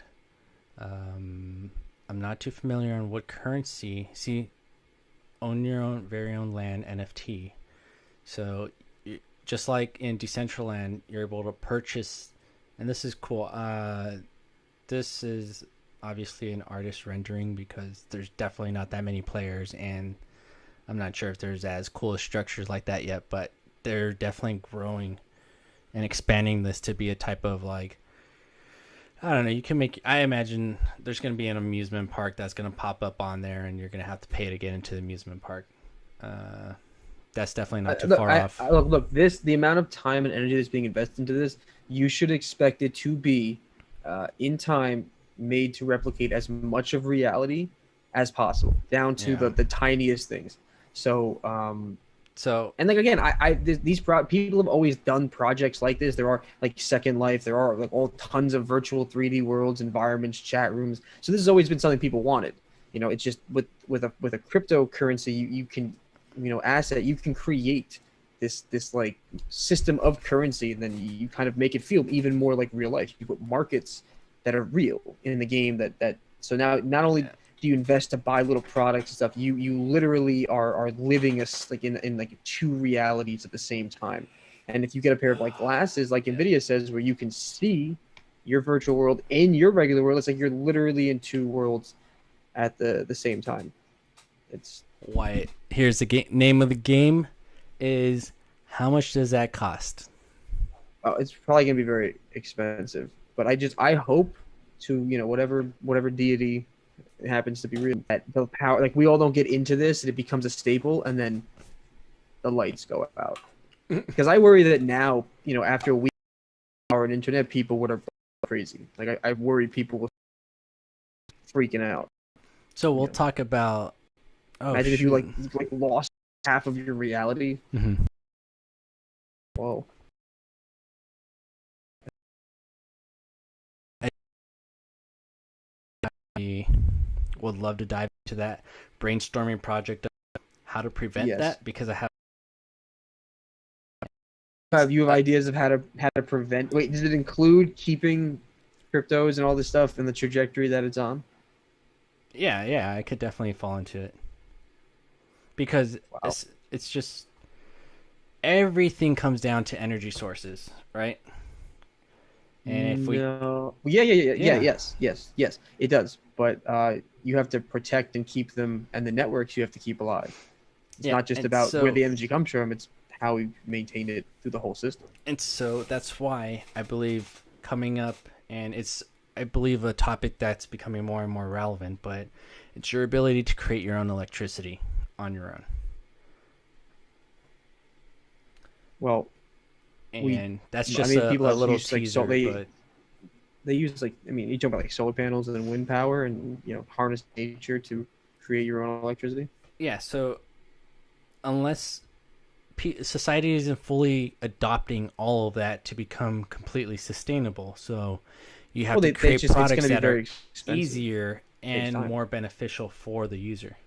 I'm not too familiar on what currency. See, own your own very own land NFT. So just like in Decentraland, you're able to purchase, and this is cool. This is obviously an artist rendering because there's definitely not that many players, and I'm not sure if there's as cool structures like that yet, but they're definitely growing and expanding this to be a type of like, I don't know, I imagine there's going to be an amusement park that's going to pop up on there and you're going to have to pay to get into the amusement park. That's definitely not too far off. Look, the amount of time and energy that's being invested into this, you should expect it to be in time made to replicate as much of reality as possible, down to the tiniest things. So and like again, these people have always done projects like this. There are like Second Life, there are like all tons of virtual 3D worlds, environments, chat rooms. So this has always been something people wanted. It's just with a cryptocurrency, you can asset, you can create this like system of currency, and then you kind of make it feel even more like real life. You put markets that are real in the game that so now not only do you invest to buy little products and stuff, you literally are living in like two realities at the same time. And if you get a pair of like glasses, like Nvidia says, where you can see your virtual world in your regular world. It's like you're literally in two worlds at the same time. It's Why? Here's the name of the game is how much does that cost? it's probably gonna be very expensive, but I hope to whatever deity it happens to be real, that the power, like, we all don't get into this and it becomes a staple and then the lights go out. Because I worry that now, after a week of power and internet, people would have crazy. Like, I worry people will freaking out. So we'll talk about. Oh, imagine if you like lost half of your reality. Mm-hmm. Whoa. I would love to dive into that brainstorming project of how to prevent that, because I have. You have ideas of how to prevent? Wait, does it include keeping cryptos and all this stuff in the trajectory that it's on? Yeah, I could definitely fall into it, because it's just everything comes down to energy sources, right? And if yes, it does. But you have to protect and keep them, and the networks you have to keep alive. It's not just about where the energy comes from; it's how we maintain it through the whole system. And so that's why I believe coming up, and I believe a topic that's becoming more and more relevant, but it's your ability to create your own electricity on your own. Well, and that's just a little teaser, but they use, like, you talk about like solar panels and wind power, and harness nature to create your own electricity. Yeah, so unless society isn't fully adopting all of that to become completely sustainable, so you have to create products that are easier and more beneficial for the user.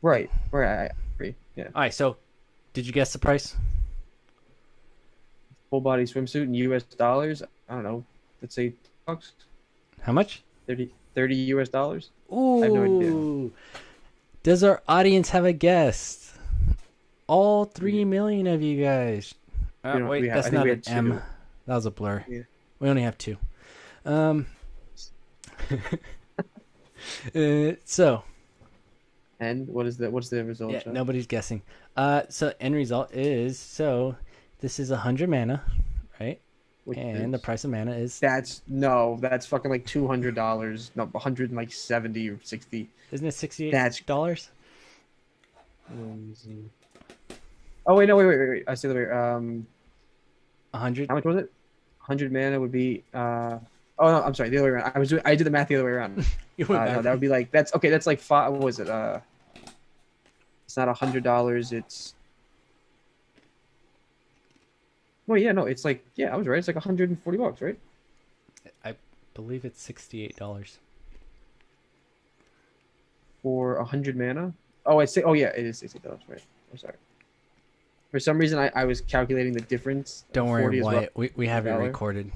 Right, I agree. Yeah. All right, so did you guess the price? Full body swimsuit in US dollars. I don't know. Let's say $2. How much? 30 US dollars. Ooh. I have no idea. Does our audience have a guess? All 3 million of you guys. Wait, that's not an M. That was a blur. Yeah. We only have 2. So. And what's the result? Yeah, nobody's guessing. So end result is, this is 100 mana, right? And the price of mana is... That's fucking like $200. No, 170 or 60. Isn't it $68? Oh wait, no, wait. I see the way. 100. How much was it? 100 mana would be. Oh no, I'm sorry. The other way around. I did the math the other way around. No, that would be like that's okay. That's like five. What was it? It's not $100. It's. Well, yeah, no, it's like, I was right. It's like $140, right? I believe it's $68 for 100 mana. Oh, it is $68, right? I'm sorry. For some reason, I was calculating the difference. Don't worry, Wyatt. We have it recorded.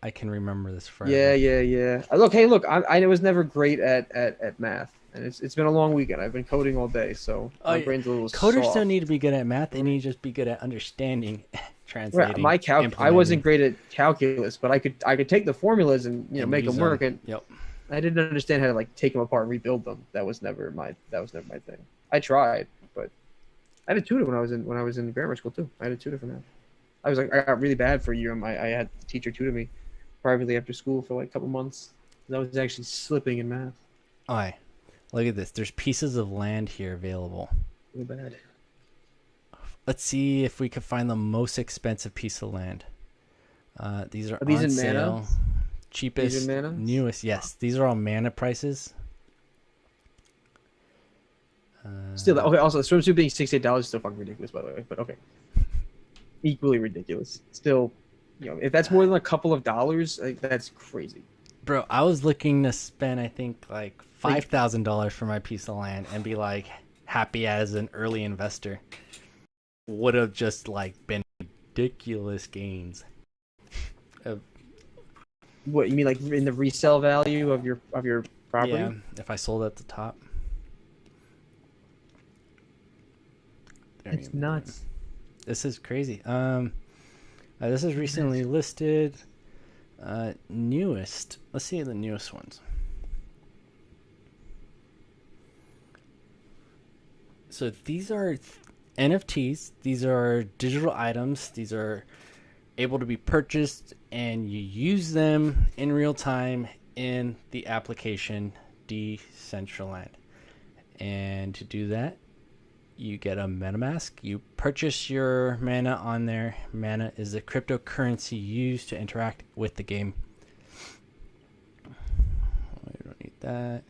I can remember this forever. Yeah. Look, I was never great at math, and it's been a long weekend. I've been coding all day, so my brain's a little coders soft. don't need to be good at math. They need to just be good at understanding, translating. Right, I wasn't great at calculus, but I could take the formulas and make them work. And yep. I didn't understand how to take them apart and rebuild them. That was never my thing. I tried, but I had a tutor when I was in grammar school too. I had a tutor for math. I got really bad for a year. I had a teacher tutor me privately after school for like a couple months. I was actually slipping in math. All right, look at this. There's pieces of land here available. Real bad. Let's see if we can find the most expensive piece of land. These are these on in sale. Mana? Cheapest, newest. Yes, these are all mana prices. Still, okay. Also, the swimsuit being $68 is still fucking ridiculous, by the way. But okay, equally ridiculous. Still, if that's more than a couple of dollars, that's crazy. Bro, I was looking to spend, I think, like $5,000 for my piece of land and be like happy as an early investor. Would have just been ridiculous gains. What you mean, like in the resale value of your property? Yeah, if I sold at the top. It's nuts. This is crazy. This is recently listed. Newest. Let's see the newest ones. So these are NFTs. These are digital items. These are able to be purchased, and you use them in real time in the application Decentraland. And to do that, you get a MetaMask. You purchase your mana on there. Mana is the cryptocurrency used to interact with the game. We don't need that.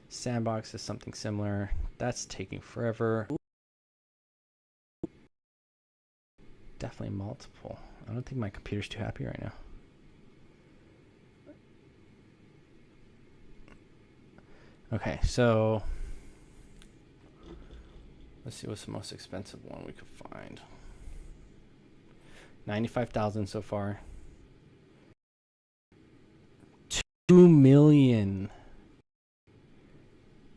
Sandbox is something similar. That's taking forever. Definitely multiple. I don't think my computer's too happy right now. Okay, so let's see what's the most expensive one we could find. 95,000 so far. 2 million.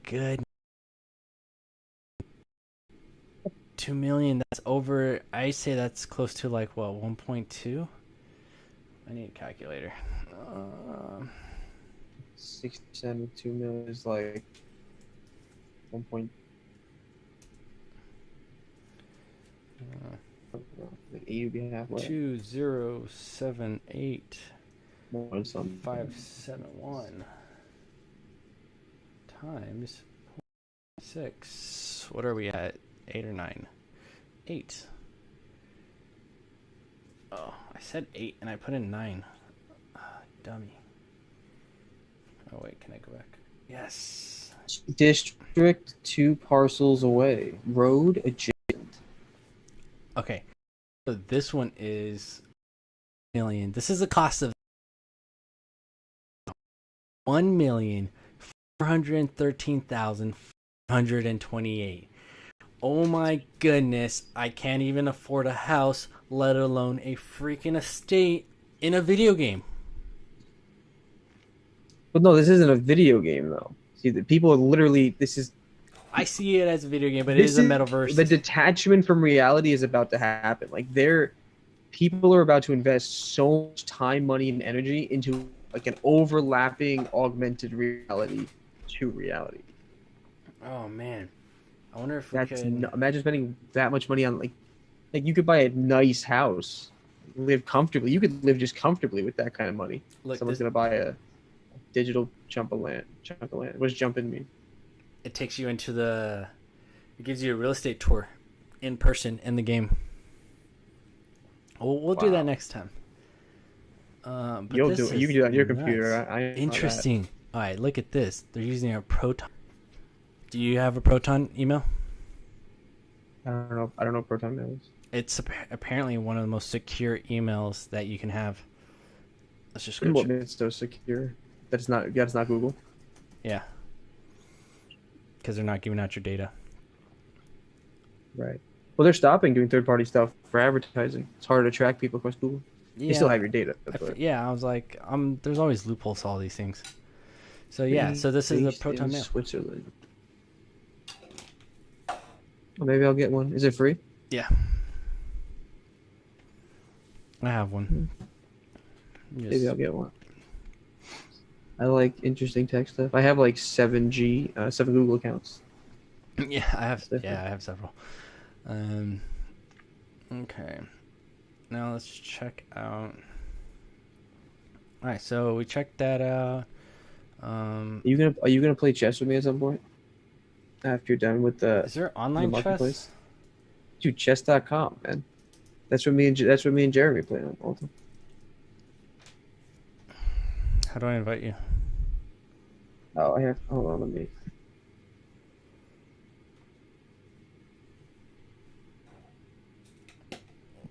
Good. 2 million. That's over. I say that's close to like what, 1.2? I need a calculator. 60% of 2 million is like 1 point. Like 8 would be halfway. 2078 More something. 571 times 6. What are we at? 8 or 9? 8. Oh, I said 8 and I put in 9. Dummy. Oh wait, can I go back? Yes. District 2 parcels away. Road adjacent. Okay. So this one is million. This is the cost of 1,413,428. Oh my goodness, I can't even afford a house, let alone a freaking estate in a video game. But no, this isn't a video game though. See, the people are literally. This is. I see it as a video game, but it is a metaverse. The detachment from reality is about to happen. Like people are about to invest so much time, money, and energy into like an overlapping, augmented reality to reality. Oh man, I wonder if imagine spending that much money on like you could buy a nice house, live comfortably. You could live just comfortably with that kind of money. Look, Someone's gonna buy a digital chunk of land. What does jumping mean? It takes you into it gives you a real estate tour in person in the game. We'll do that next time. But You can do that on your computer. I Interesting. All right, look at this. They're using a Proton. Do you have a Proton email? I don't know what Proton Mail is. It's apparently one of the most secure emails that you can have. Let's just go. What makes it so secure? That's not Google. Yeah. Because they're not giving out your data. Right. Well, they're stopping doing third-party stuff for advertising. It's harder to track people across Google. Yeah. They still have your data. I was like, there's always loopholes to all these things. So yeah, so this is a Proton Mail. Switzerland. Well, maybe I'll get one. Is it free? Yeah. I have one. Maybe I'll get one. I like interesting tech stuff. I have like 7 Google accounts. Yeah, I have several. Okay. Now let's check out. All right, so we checked that out. Are you gonna play chess with me at some point? After you're done with the Is there online chess? Dude, chess.com, man. That's what me and Jeremy play on all the time. How do I invite you? Oh, hold on, let me.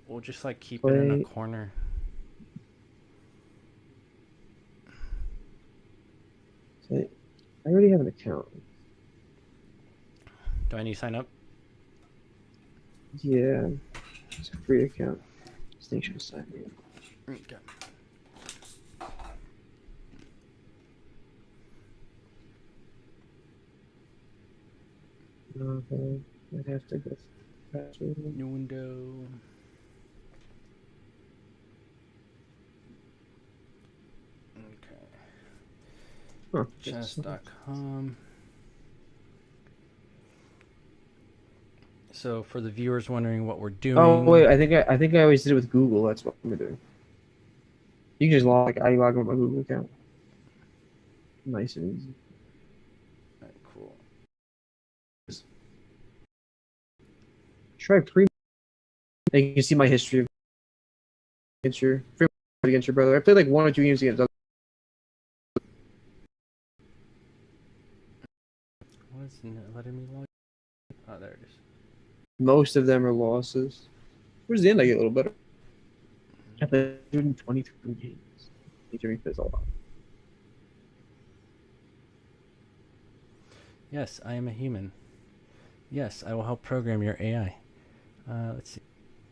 We'll just like keep it in a corner. I already have an account. Do I need to sign up? Yeah, it's a free account. Just think she'll sign me up. Okay. Okay, I'd have to go. New window. Huh. Chess.com. So for the viewers wondering what we're doing. Oh wait, I think I always did it with Google. That's what I'm doing. You can just I log in with my Google account. Nice and easy. All right, cool. Try pre. And you can see my history against your brother. I played like 1 or 2 games against. Why isn't it letting me log? Oh, there it is. Most of them are losses. Towards the end, I get a little better. I played 123 games. Featuring this a lot. Yes, I am a human. Yes, I will help program your AI. Let's see.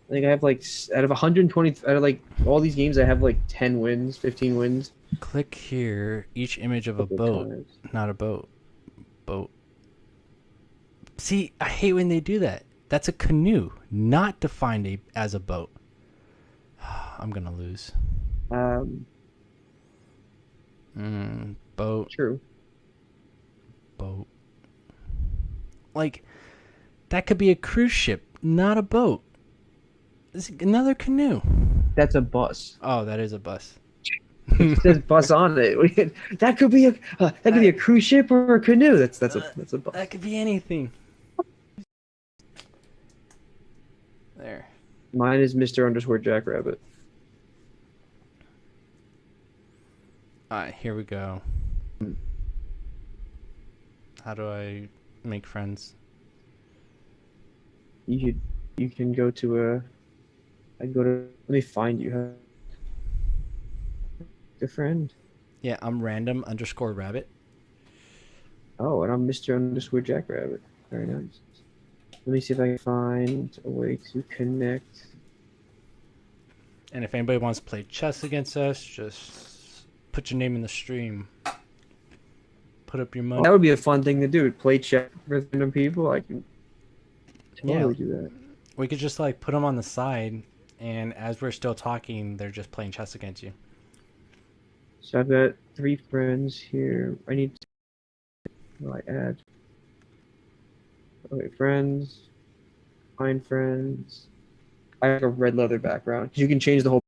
I think I have like out of 120 out of like all these games, I have like 10 wins, 15 wins. Click here. Each image of a boat, not a boat. Boat. See, I hate when they do that. That's a canoe, not defined as a boat. I'm gonna lose. Boat. True. Boat. Like, that could be a cruise ship, not a boat. It's another canoe. That's a bus. Oh, that is a bus. It says bus on it. That could be a cruise ship or a canoe. That's a bus. That could be anything. There. Mine is Mr. Jackrabbit. Alright, here we go. How do I make friends? You can go to let me find you. Good friend. Yeah, I'm random_rabbit. Oh, and I'm Mr. Jackrabbit. Very nice. Let me see if I can find a way to connect. And if anybody wants to play chess against us, just put your name in the stream. Put up your money. That would be a fun thing to do. Play chess with random people. I can totally do that. We could just like put them on the side, and as we're still talking, they're just playing chess against you. So I've got 3 friends here. I need to add. Okay, friends. Find friends. I have a red leather background. You can change the whole.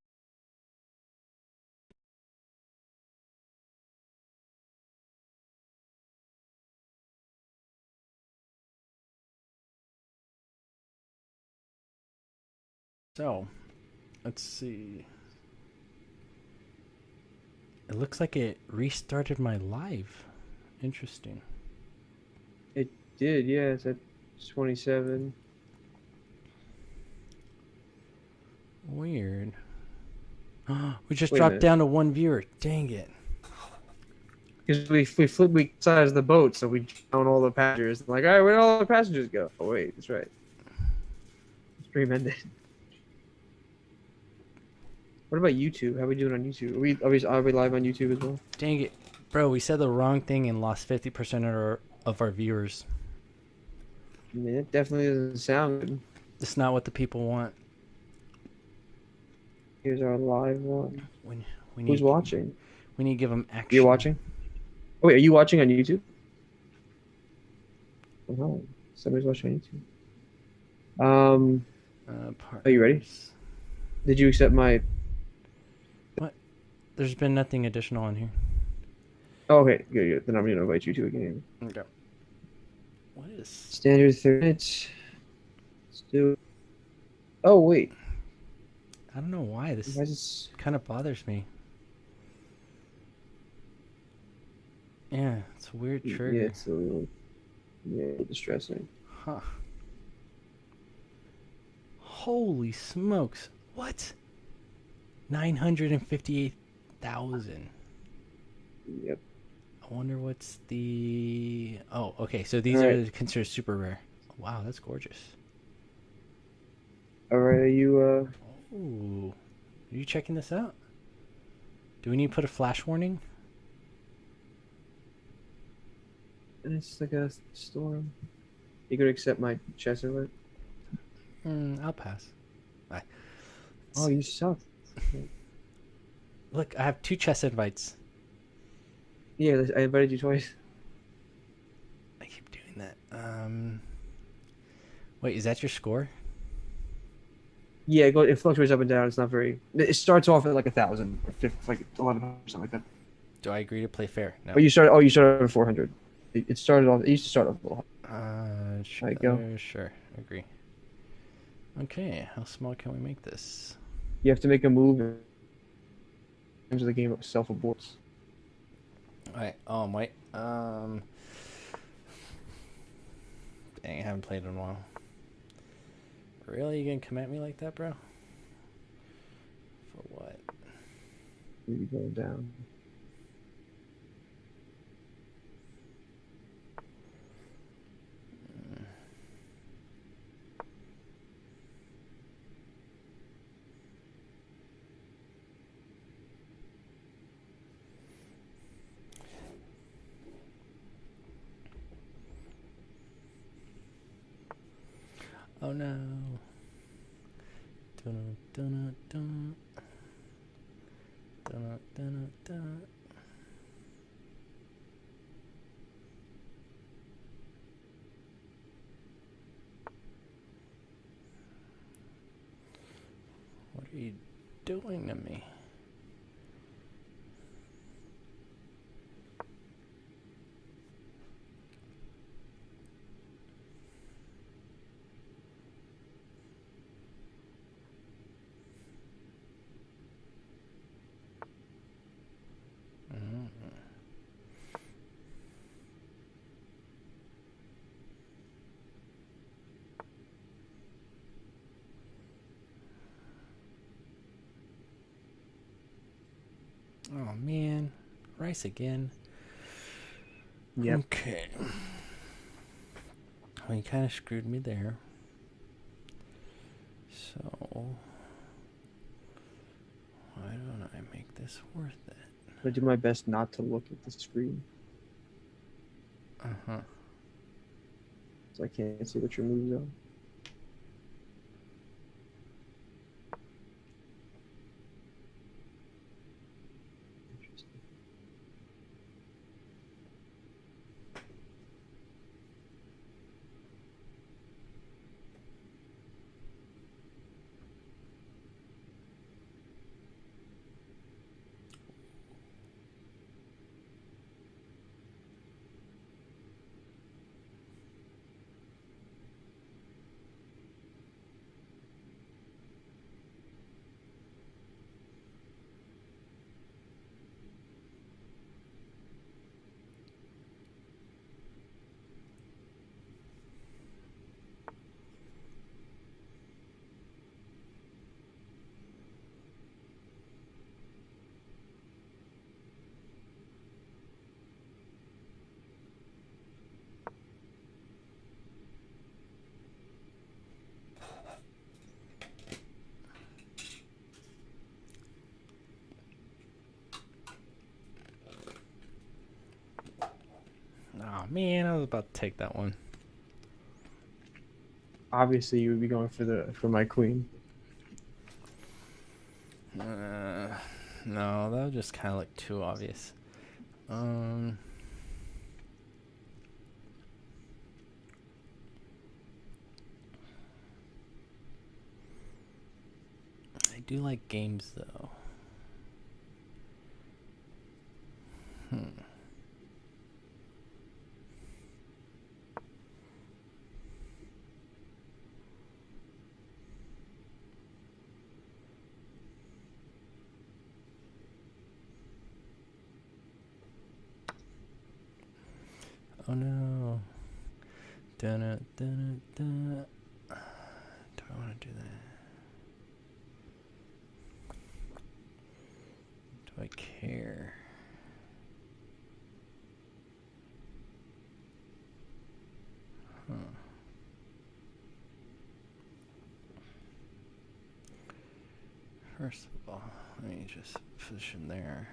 So, let's see. It looks like it restarted my live. Interesting. It did, yeah. It's at 27. Weird. We just Wait a dropped minute. down to 1 viewer. Dang it. Because we sized the boat, so we count all the passengers. Like, all right, where'd all the passengers go? Oh wait, that's right. Stream ended. What about YouTube? How are we doing on YouTube? Are we live on YouTube as well? Dang it. Bro, we said the wrong thing and lost 50% of our viewers. I mean, it definitely doesn't sound good. It's not what the people want. Here's our live one. Who's watching? We need to give them action. You're watching? Oh, wait, are you watching on YouTube? Oh, somebody's watching on YouTube. Are you ready? Did you accept my... What? There's been nothing additional on here. Oh, okay, good. Then I'm going to invite you to a game. Okay. What is... Standard 30 minutes. Let's do it. Oh, wait. I don't know why this kind of bothers me. Yeah, it's a weird trigger. Yeah, it's a little distressing. Huh. Holy smokes. What? 958,000. Yep. I wonder what's the... Oh, okay. So these are considered super rare. Wow, that's gorgeous. All right, are you... Ooh. Are you checking this out? Do we need to put a flash warning? It's like a storm. You could accept my chess invite? I'll pass. Bye. Oh, you suck. Look, I have 2 chess invites. Yeah, I invited you twice. I keep doing that. Wait, is that your score? Yeah, it fluctuates up and down. It's not very. It starts off at like 1,000 or 50, like 1,100, something like that. Do I agree to play fair? No. But you start. Oh, you started at 400. It started off. It used to start off a little high. There you go. Sure. Agree. Okay, how small can we make this? You have to make a move into the game of self aborts. Alright, wait. Dang, I haven't played in a while. Really? You gonna come at me like that, bro? For what? Maybe going down. Oh no. Dun, dun, dun, dun, dun, dun. What are you doing to me? Oh man, rice again. Yep. Okay. Well, you kind of screwed me there. So, why don't I make this worth it? I do my best not to look at the screen, Uh-huh. so I can't see what your moves are. Interesting. Oh man, I was about to take that one. Obviously, you would be going for my queen. No, that would just kind of look too obvious. I do like games though. Oh no. Dun, dun, dun. Do I want to do that? Do I care? Huh. First of all, let me just position there.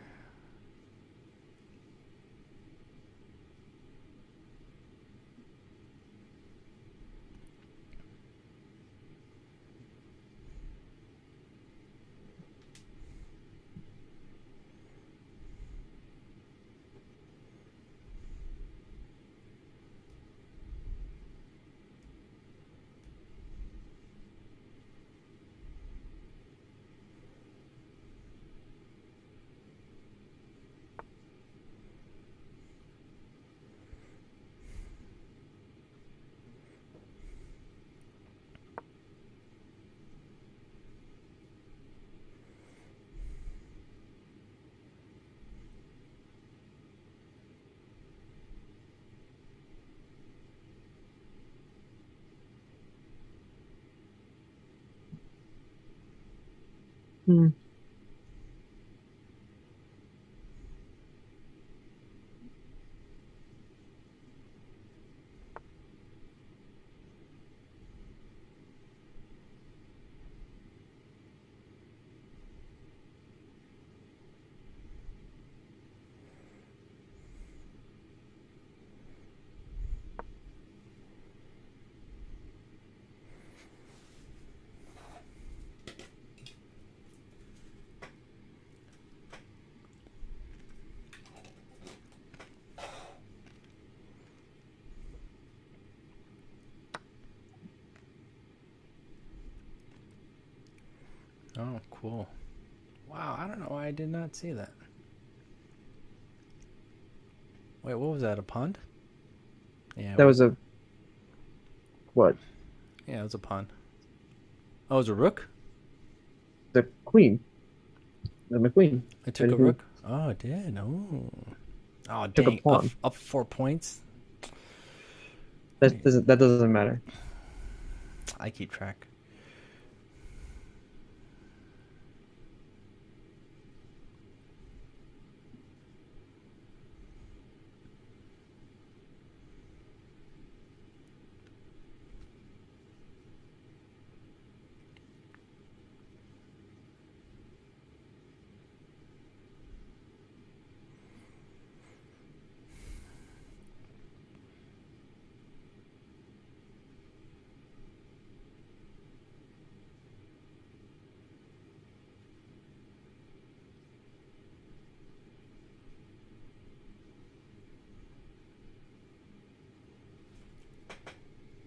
Hmm. Oh, cool. Wow, I don't know why I did not see that. Wait, what was that? A pond? Yeah. That was a what? Yeah, it was a pond. Oh, it was a rook? The queen. The McQueen. It took Ready a who rook? Oh, it did. Oh. Oh, took a dang. Up, pawn. up 4 points? That doesn't matter. I keep track.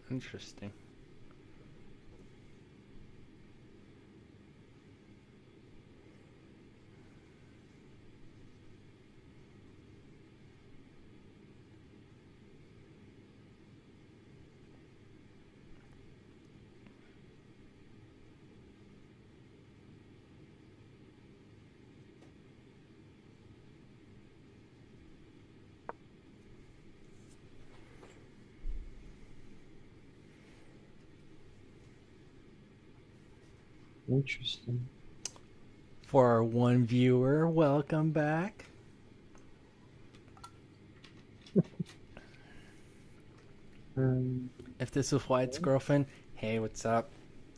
Interesting. Interesting. For our one viewer, welcome back. If this is Wyatt's girlfriend, hey, what's up?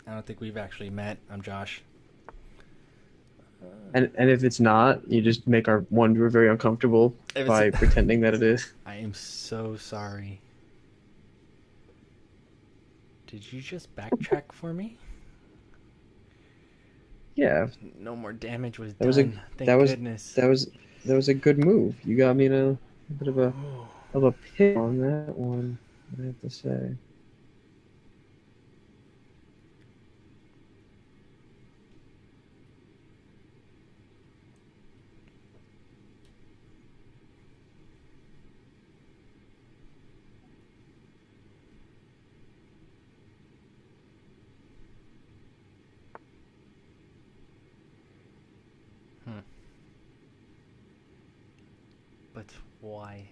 I don't think we've actually met. I'm Josh. And if it's not, you just make our one viewer very uncomfortable If it's- by pretending that it is. I am so sorry. Did you just backtrack for me? Yeah, No more damage was that was a done. Thank that was goodness. that was a good move. You got me in a bit of a pit on that one, I have to say. But why?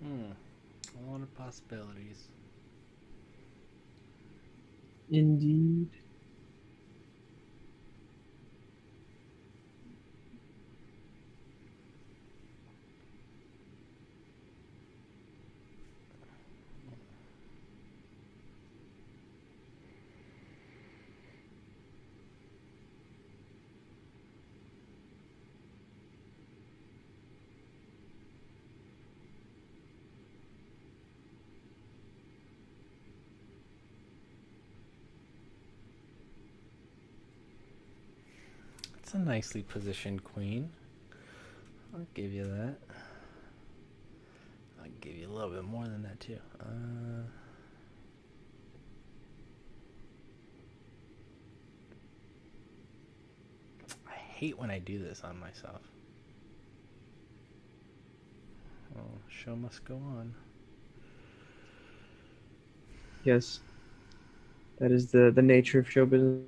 A lot of possibilities. Indeed. That's a nicely positioned queen. I'll give you that. I'll give you a little bit more than that too. I hate when I do this on myself. Oh, show must go on. Yes. That is the nature of show business.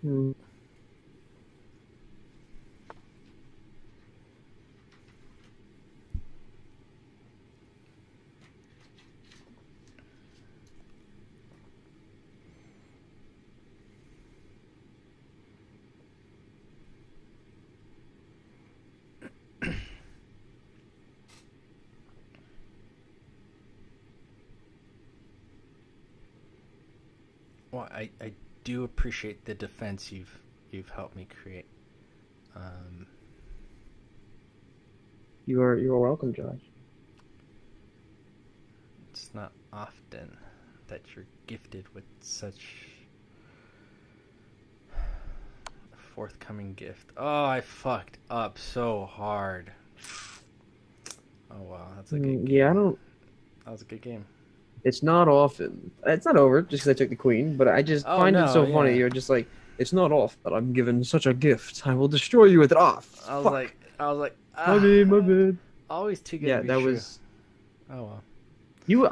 Hmm. Well, I do appreciate the defense you've helped me create. You're welcome, Josh. It's not often that you're gifted with such a forthcoming gift. Oh, I fucked up so hard. Oh wow, that's a good game. Yeah, I don't. That was a good game. It's not often. It's not over just because I took the queen, but I just Oh, find it no, so funny. yeah. You're just like, it's not off that I'm given such a gift. I will destroy you with it off. I was like, My bad, my bad. always too good Yeah, to be that true. was. Oh well. You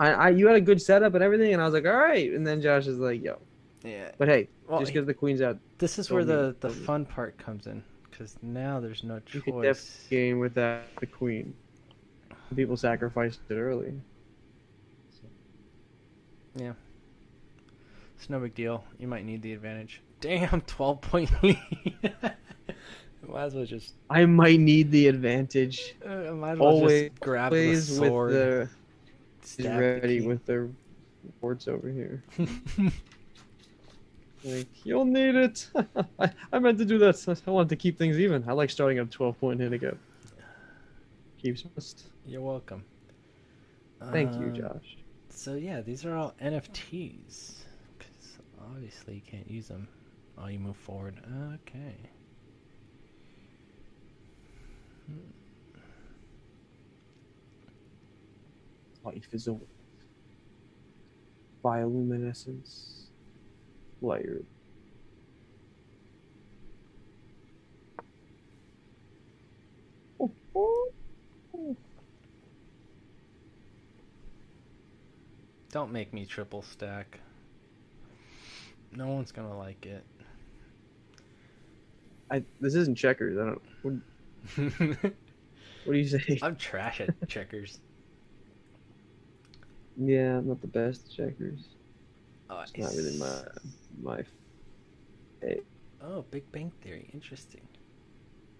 had a good setup and everything, and I was like, all right. And then Josh is like, yo. Yeah. But hey, Well, just because the queen's out, this is where the fun part comes in, because now there's no you could choice. definitely game with the queen. People sacrificed it early. Yeah. It's no big deal. You might need the advantage. Damn, 12-point lead. Might as well just. I might need the advantage. I might as well Always just grab the sword. with the. He's stab ready the with the wards over here. Like, you'll need it. I meant to do that. I wanted to keep things even. I like starting at 12-point handicap. Keeps must. You're welcome. Thank you, Josh. So yeah, these are all NFTs. Because obviously you can't use them while you move forward. Okay. Life is a bioluminescence layer. Don't make me triple stack. No one's gonna like it. This isn't checkers. I don't. What do you say? I'm trash at checkers. Yeah, I'm not the best at checkers. Oh, It's not really my. Hey. Oh, Big Bang Theory. Interesting.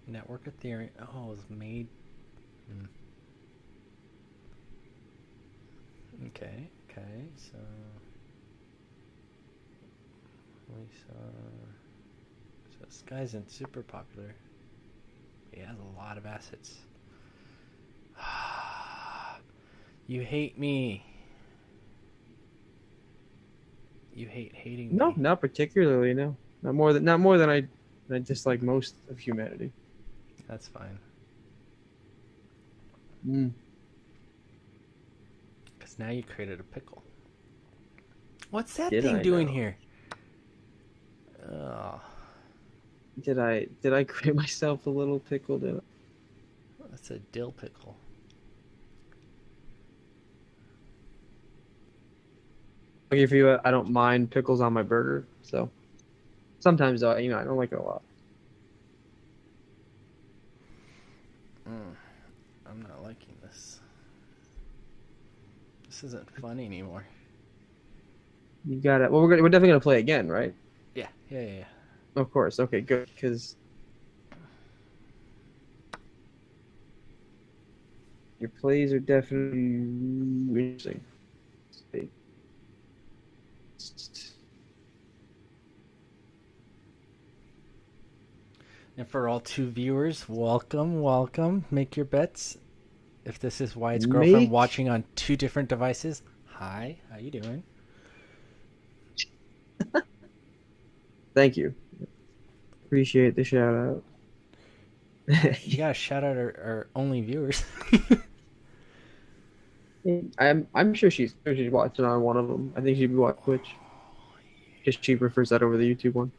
Network of Theory. Oh, it was made. Okay. So this guy isn't super popular. He has a lot of assets. You hate me. You hate hating me. No, not particularly. No, not more than I dislike most of humanity. That's fine. Because now you created a pickle. What's that thing doing here? Oh. Did I create myself a little pickle? Did I? That's a dill pickle. Lucky for you, I don't mind pickles on my burger. So sometimes, I don't like it a lot. I'm not liking this. This isn't fun anymore. You got it. Well, we're definitely gonna play again, right? Yeah. Of course. Okay, good. Because your plays are definitely interesting. And for all 2 viewers, welcome, welcome. Make your bets. If this is Wyatt's girlfriend watching on 2 different devices, hi, how you doing? Thank you. Appreciate the shout out. You gotta shout out our only viewers. I'm sure she's watching on one of them. I think she'd be watching Twitch. Just she prefers that over the YouTube one.